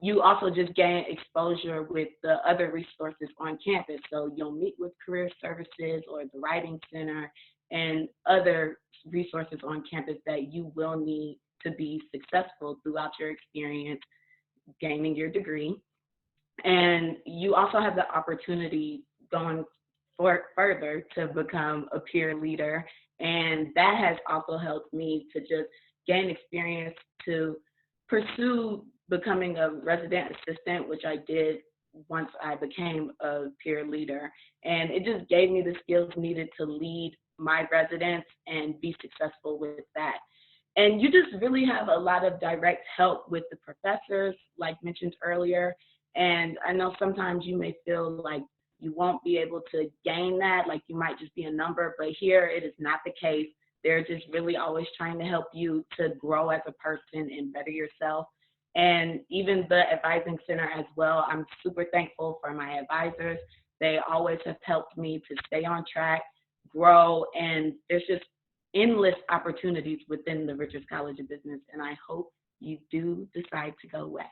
you also just gain exposure with the other resources on campus. So you'll meet with Career Services or the Writing Center and other resources on campus that you will need to be successful throughout your experience gaining your degree. And you also have the opportunity going further to become a peer leader. And that has also helped me to just gain experience to pursue becoming a resident assistant, which I did once I became a peer leader. And it just gave me the skills needed to lead my residents and be successful with that. And you just really have a lot of direct help with the professors, like mentioned earlier. And I know sometimes you may feel like you won't be able to gain that, like you might just be a number, but here it is not the case. They're just really always trying to help you to grow as a person and better yourself. And even the advising center as well, I'm super thankful for my advisors. They always have helped me to stay on track, grow, and there's just endless opportunities within the Richards College of Business, and I hope you do decide to go west.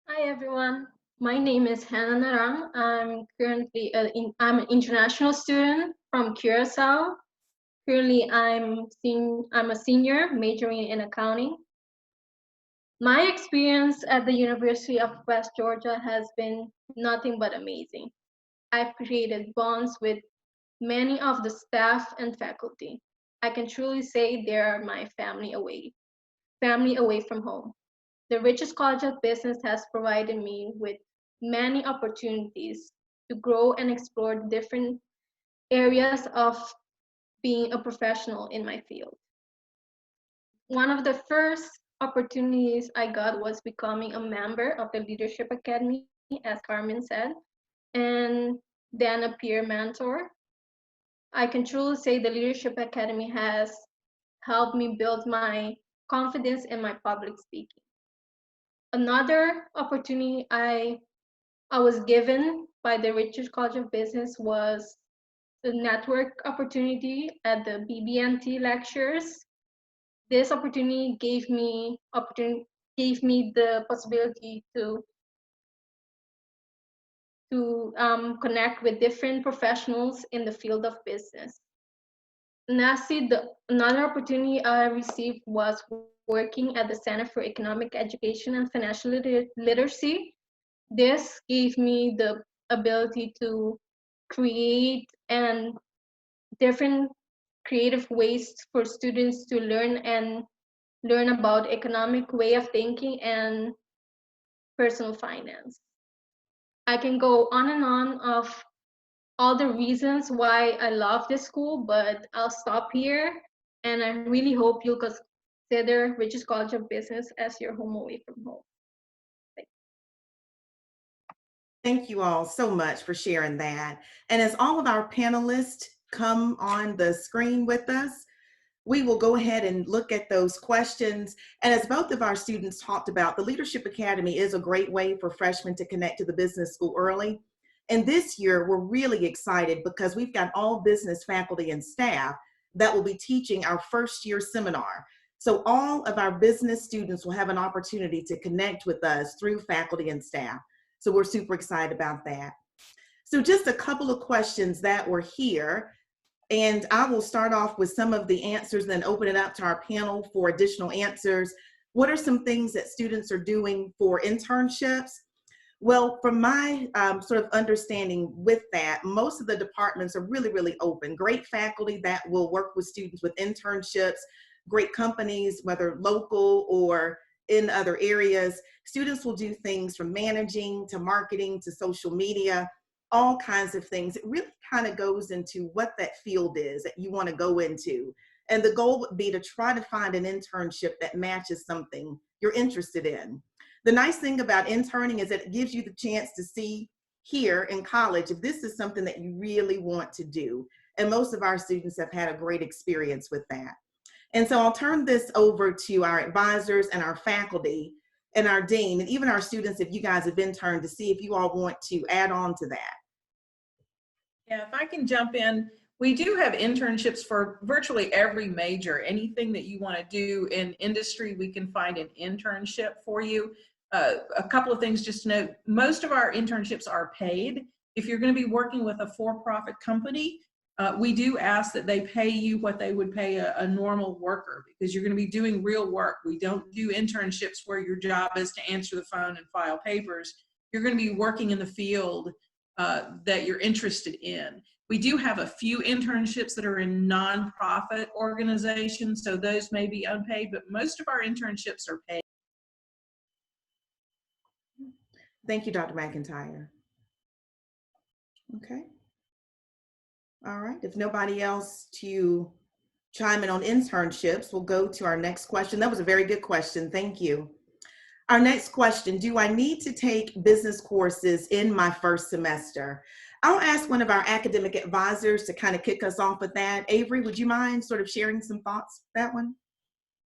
Hi everyone, my name is Hannah Narang. I'm currently I'm an international student from Curacao. Currently, I'm a senior majoring in accounting. My experience at the University of West Georgia has been nothing but amazing. I've created bonds with many of the staff and faculty. I can truly say they are my family away from home. The Richards College of Business has provided me with many opportunities to grow and explore different areas of being a professional in my field. One of the first opportunities I got was becoming a member of the Leadership Academy, as Carmen said, and then a peer mentor. I can truly say the Leadership Academy has helped me build my confidence in my public speaking. Another opportunity I was given by the Richards College of Business was the network opportunity at the BBNT lectures. This opportunity gave me the possibility to connect with different professionals in the field of business. Lastly, another opportunity I received was working at the Center for Economic Education and Financial Literacy. This gave me the ability to create and different creative ways for students to learn about economic way of thinking and personal finance. I can go on and on of all the reasons why I love this school, but I'll stop here. And I really hope you'll consider Richards College of Business as your home away from home. Thank you all so much for sharing that. And as all of our panelists come on the screen with us, we will go ahead and look at those questions. And as both of our students talked about, the Leadership Academy is a great way for freshmen to connect to the business school early. And this year, we're really excited because we've got all business faculty and staff that will be teaching our first year seminar. So all of our business students will have an opportunity to connect with us through faculty and staff. So we're super excited about that. So just a couple of questions that were here. And I will start off with some of the answers, then open it up to our panel for additional answers. What are some things that students are doing for internships? Well, from my sort of understanding with that, most of the departments are really, really open. Great faculty that will work with students with internships, great companies, whether local or in other areas. Students will do things from managing to marketing to social media, all kinds of things. It really kind of goes into what that field is that you want to go into. And the goal would be to try to find an internship that matches something you're interested in. The nice thing about interning is that it gives you the chance to see here in college if this is something that you really want to do. And most of our students have had a great experience with that. And so I'll turn this over to our advisors and our faculty and our dean, and even our students, if you guys have interned, to see if you all want to add on to that. Yeah, if I can jump in, we do have internships for virtually every major. Anything that you want to do in industry, we can find an internship for you. A couple of things just to note, most of our internships are paid. If you're going to be working with a for-profit company, we do ask that they pay you what they would pay a normal worker, because you're going to be doing real work. We don't do internships where your job is to answer the phone and file papers. You're going to be working in the field that you're interested in. We do have a few internships that are in nonprofit organizations, so those may be unpaid, but most of our internships are paid. Thank you, Dr. McIntyre. Okay. All right, if nobody else to chime in on internships, we'll go to our next question. That was a very good question, thank you. Our next question, do I need to take business courses in my first semester? I'll ask one of our academic advisors to kind of kick us off with that. Avery, would you mind sort of sharing some thoughts on that one?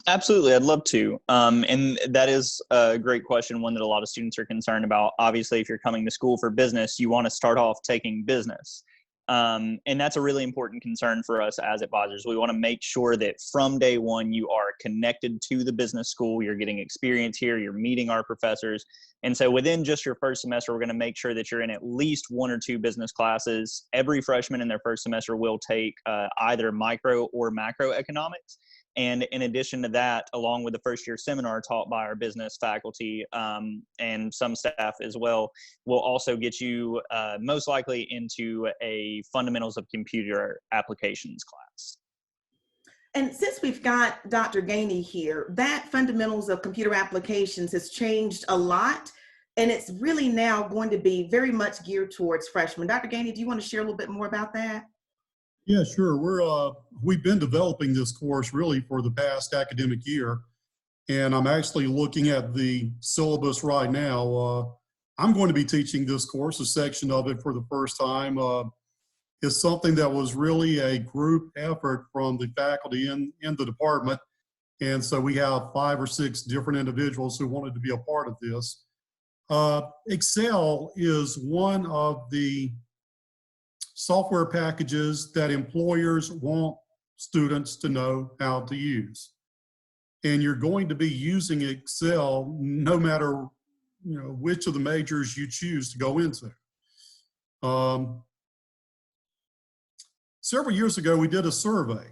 Absolutely, I'd love to. And that is a great question, one that a lot of students are concerned about. Obviously, if you're coming to school for business, you want to start off taking business. And that's a really important concern for us as advisors. We want to make sure that from day one, you are connected to the business school, you're getting experience here, you're meeting our professors. And so within just your first semester, we're going to make sure that you're in at least 1 or 2 business classes. Every freshman in their first semester will take either micro or macroeconomics. And in addition to that, along with the first year seminar taught by our business faculty and some staff as well, we'll also get you most likely into a fundamentals of computer applications class. And since we've got Dr. Gainey here, that fundamentals of computer applications has changed a lot, and it's really now going to be very much geared towards freshmen. Dr. Gainey, do you want to share a little bit more about that? Yeah, sure. We've been developing this course really for the past academic year, and I'm actually looking at the syllabus right now. I'm going to be teaching this course, a section of it for the first time. It's something that was really a group effort from the faculty in the department, and so we have 5 or 6 different individuals who wanted to be a part of this. Excel is one of the software packages that employers want students to know how to use. And you're going to be using Excel no matter which of the majors you choose to go into. Several years ago, we did a survey.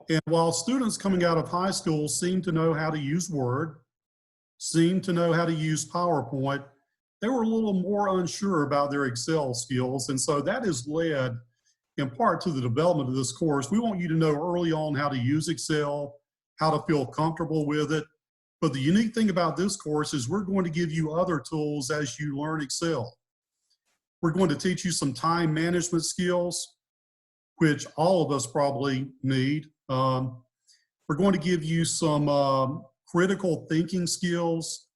And while students coming out of high school seem to know how to use Word, seem to know how to use PowerPoint, they were a little more unsure about their Excel skills. And so that has led in part to the development of this course. We want you to know early on how to use Excel, how to feel comfortable with it. But the unique thing about this course is we're going to give you other tools as you learn Excel. We're going to teach you some time management skills, which all of us probably need. We're going to give you some critical thinking skills,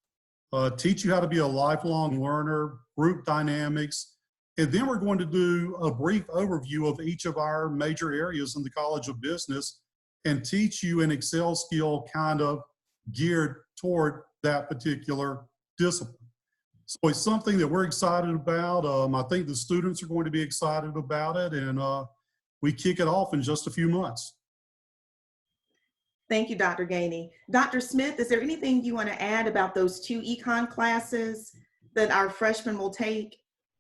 teach you how to be a lifelong learner, group dynamics, and then we're going to do a brief overview of each of our major areas in the College of Business and teach you an Excel skill kind of geared toward that particular discipline. So it's something that we're excited about. I think the students are going to be excited about it, and we kick it off in just a few months. Thank you, Dr. Gainey. Dr. Smith, is there anything you want to add about those 2 econ classes that our freshmen will take,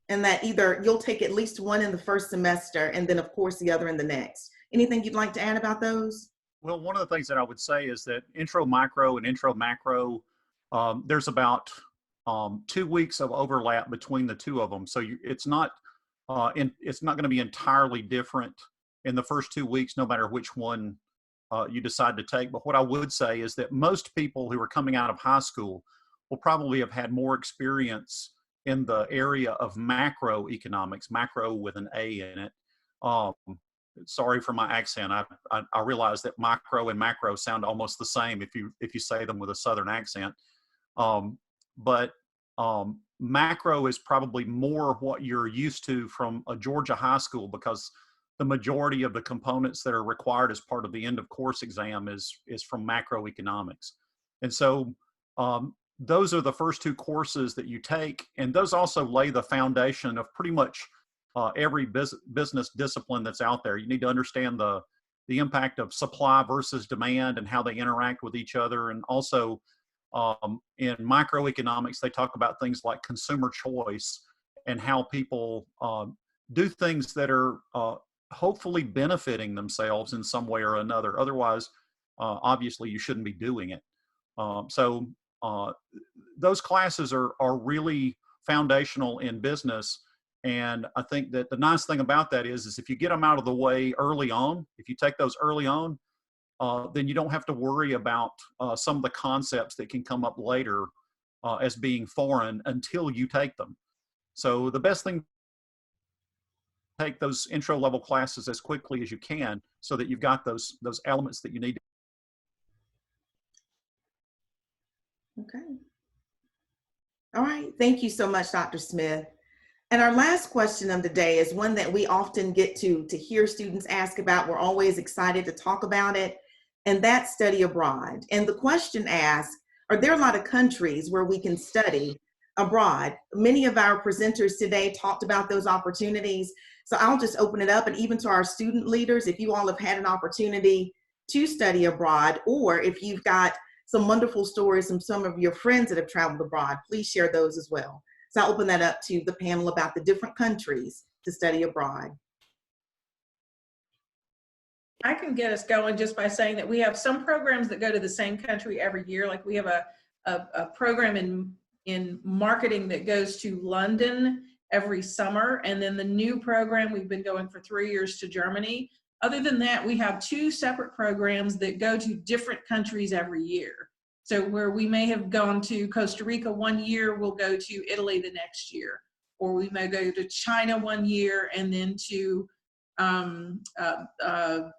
and that either you'll take at least one in the first semester and then of course the other in the next? Anything you'd like to add about those? Well, one of the things that I would say is that intro micro and intro macro, there's about 2 weeks of overlap between the 2 of them. So it's not going to be entirely different in the first 2 weeks, no matter which one you decide to take. But what I would say is that most people who are coming out of high school will probably have had more experience in the area of macroeconomics, macro with an A in it. Sorry for my accent. I realize that micro and macro sound almost the same if you say them with a Southern accent. But macro is probably more what you're used to from a Georgia high school, because the majority of the components that are required as part of the end of course exam is from macroeconomics. And so those are the first 2 courses that you take, and those also lay the foundation of pretty much every business discipline that's out there. You need to understand the impact of supply versus demand and how they interact with each other. And also in microeconomics, they talk about things like consumer choice and how people do things that are hopefully benefiting themselves in some way or another. Otherwise, obviously, you shouldn't be doing it. So those classes are really foundational in business. And I think that the nice thing about that is if you get them out of the way early on, if you take those early on, then you don't have to worry about some of the concepts that can come up later as being foreign until you take them. So the best thing, take those intro level classes as quickly as you can so that you've got those elements that you need. Okay. All right. Thank you so much, Dr. Smith. And our last question of the day is one that we often get to hear students ask about. We're always excited to talk about it. and that's study abroad. And the question asks, are there a lot of countries where we can study abroad? Many of our presenters today talked about those opportunities. So I'll just open it up, and even to our student leaders, if you all have had an opportunity to study abroad, or if you've got some wonderful stories from some of your friends that have traveled abroad, please share those as well. So I'll open that up to the panel about the different countries to study abroad. I can get us going just by saying that we have some programs that go to the same country every year. Like we have a program in marketing that goes to London every summer. And then the new program, we've been going for 3 years to Germany. Other than that, we have 2 separate programs that go to different countries every year. So where we may have gone to Costa Rica one year, we'll go to Italy the next year. Or we may go to China one year and then to the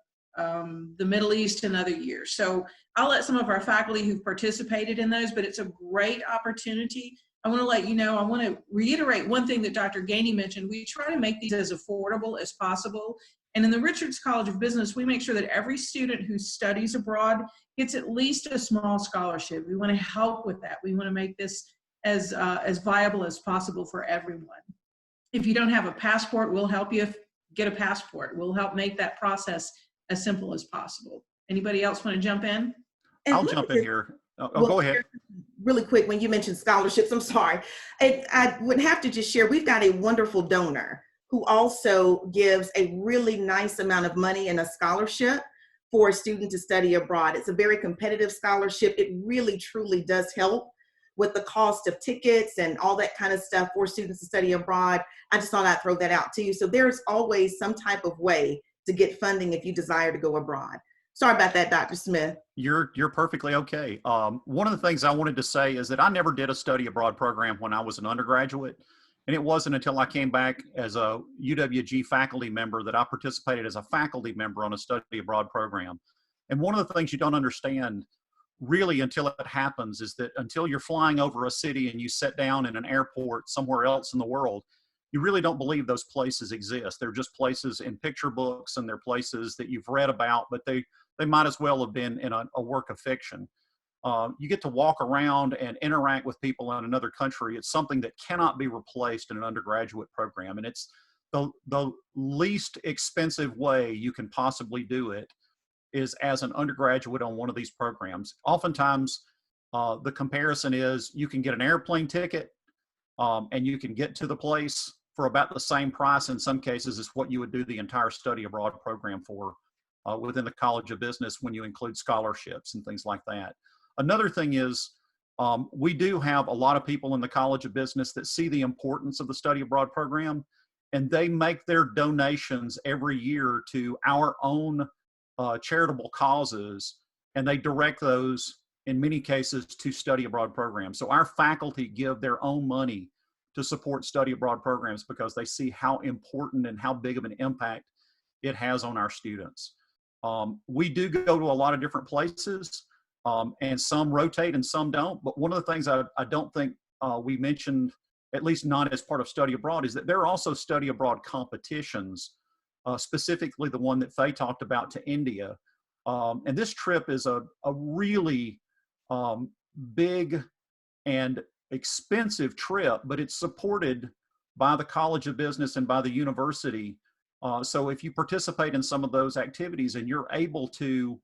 Middle East another year. So I'll let some of our faculty who've participated in those, but it's a great opportunity. I want to let you know, I want to reiterate one thing that Dr. Gainey mentioned. We try to make these as affordable as possible. And in the Richards College of Business, we make sure that every student who studies abroad gets at least a small scholarship. We want to help with that. We want to make this as viable as possible for everyone. If you don't have a passport, we'll help you get a passport. We'll help make that process as simple as possible. Anybody else want to jump in? I'll jump in here. Well, go ahead. Really quick, when you mentioned scholarships, I'm sorry. I would have to just share, we've got a wonderful donor who also gives a really nice amount of money in a scholarship for a student to study abroad. It's a very competitive scholarship. It really, truly does help with the cost of tickets and all that kind of stuff for students to study abroad. I just thought I'd throw that out to you. So there's always some type of way to get funding if you desire to go abroad. Sorry about that, Dr. Smith. You're perfectly okay. One of the things I wanted to say is that I never did a study abroad program when I was an undergraduate. And it wasn't until I came back as a UWG faculty member that I participated as a faculty member on a study abroad program. And one of the things you don't understand really until it happens is that until you're flying over a city and you sit down in an airport somewhere else in the world, you really don't believe those places exist. They're just places in picture books, and they're places that you've read about, but they might as well have been in a work of fiction. You get to walk around and interact with people in another country. It's something that cannot be replaced in an undergraduate program. And it's the least expensive way you can possibly do it is as an undergraduate on one of these programs. Oftentimes, the comparison is you can get an airplane ticket and you can get to the place for about the same price in some cases as what you would do the entire study abroad program for within the College of Business when you include scholarships and things like that. Another thing is we do have a lot of people in the College of Business that see the importance of the study abroad program, and they make their donations every year to our own charitable causes, and they direct those in many cases to study abroad programs. So our faculty give their own money to support study abroad programs because they see how important and how big of an impact it has on our students. We do go to a lot of different places, and some rotate and some don't. But one of the things I don't think we mentioned, at least not as part of study abroad, is that there are also study abroad competitions, specifically the one that Faye talked about to India. And this trip is a really big and expensive trip, but it's supported by the College of Business and by the university. So if you participate in some of those activities and you're able to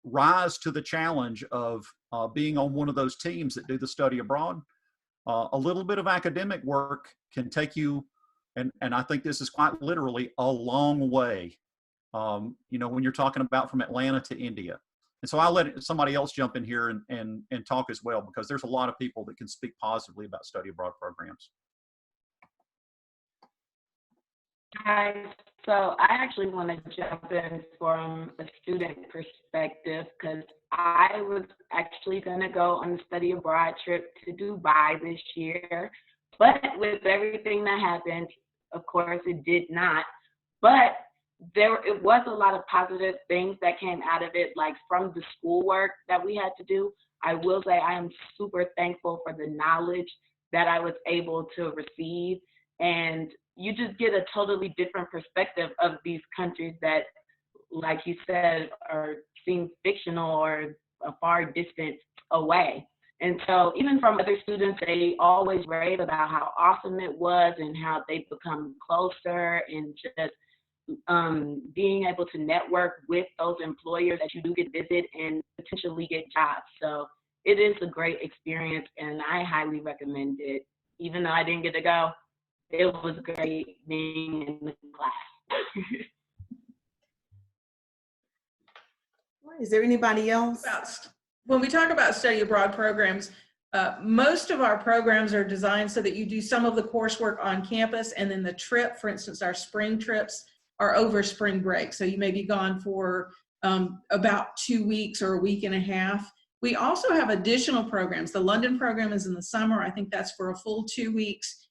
rise to the challenge of being on one of those teams that do the study abroad, a little bit of academic work can take you, and I think this is quite literally, a long way. When you're talking about from Atlanta to India. And so I'll let somebody else jump in here and talk as well, because there's a lot of people that can speak positively about study abroad programs. Hi, so I actually want to jump in from a student perspective because I was actually going to go on a study abroad trip to Dubai this year, but with everything that happened, of course, it did not. But it was a lot of positive things that came out of it, like from the schoolwork that we had to do. I will say I am super thankful for the knowledge that I was able to receive. And you just get a totally different perspective of these countries that, like you said, are seem fictional or a far distance away. And so even from other students, they always rave about how awesome it was and how they've become closer, and just being able to network with those employers that you do get to visit and potentially get jobs. So it is a great experience, and I highly recommend it. Even though I didn't get to go, it was great being in the class. Is there anybody else? When we talk about study abroad programs, most of our programs are designed so that you do some of the coursework on campus, and then the trip, for instance, our spring trips are over spring break. So you may be gone for about 2 weeks or a week and a half. We also have additional programs. The London program is in the summer. I think that's for a full 2 weeks.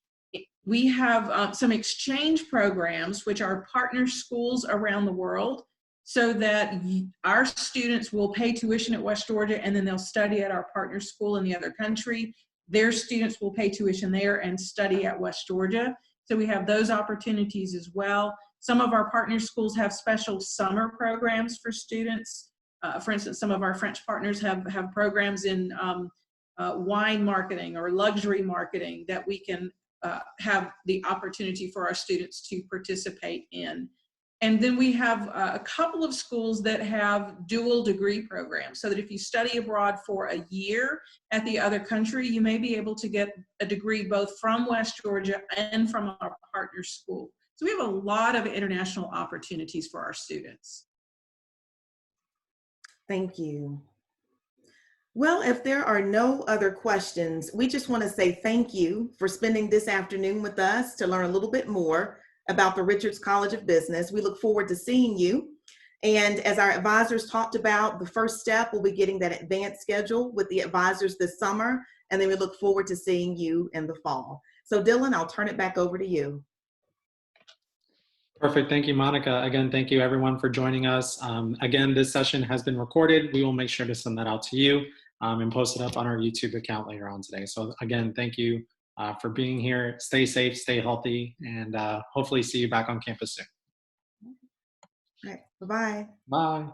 We have some exchange programs, which are partner schools around the world, so that our students will pay tuition at West Georgia, and then they'll study at our partner school in the other country. Their students will pay tuition there and study at West Georgia. So we have those opportunities as well. Some of our partner schools have special summer programs for students. For instance, some of our French partners have programs in wine marketing or luxury marketing that we can have the opportunity for our students to participate in. And then we have a couple of schools that have dual degree programs, so that if you study abroad for a year at the other country, you may be able to get a degree both from West Georgia and from our partner school. So we have a lot of international opportunities for our students. Thank you. Well, if there are no other questions, we just want to say thank you for spending this afternoon with us to learn a little bit more about the Richards College of Business. We look forward to seeing you. And as our advisors talked about, the first step will be getting that advanced schedule with the advisors this summer, and then we look forward to seeing you in the fall. So Dylan, I'll turn it back over to you. Perfect. Thank you, Monica. Again, thank you everyone for joining us. Again, this session has been recorded. We will make sure to send that out to you and post it up on our YouTube account later on today. So again, thank you for being here. Stay safe, stay healthy, and hopefully see you back on campus soon. All right. Bye-bye. Bye.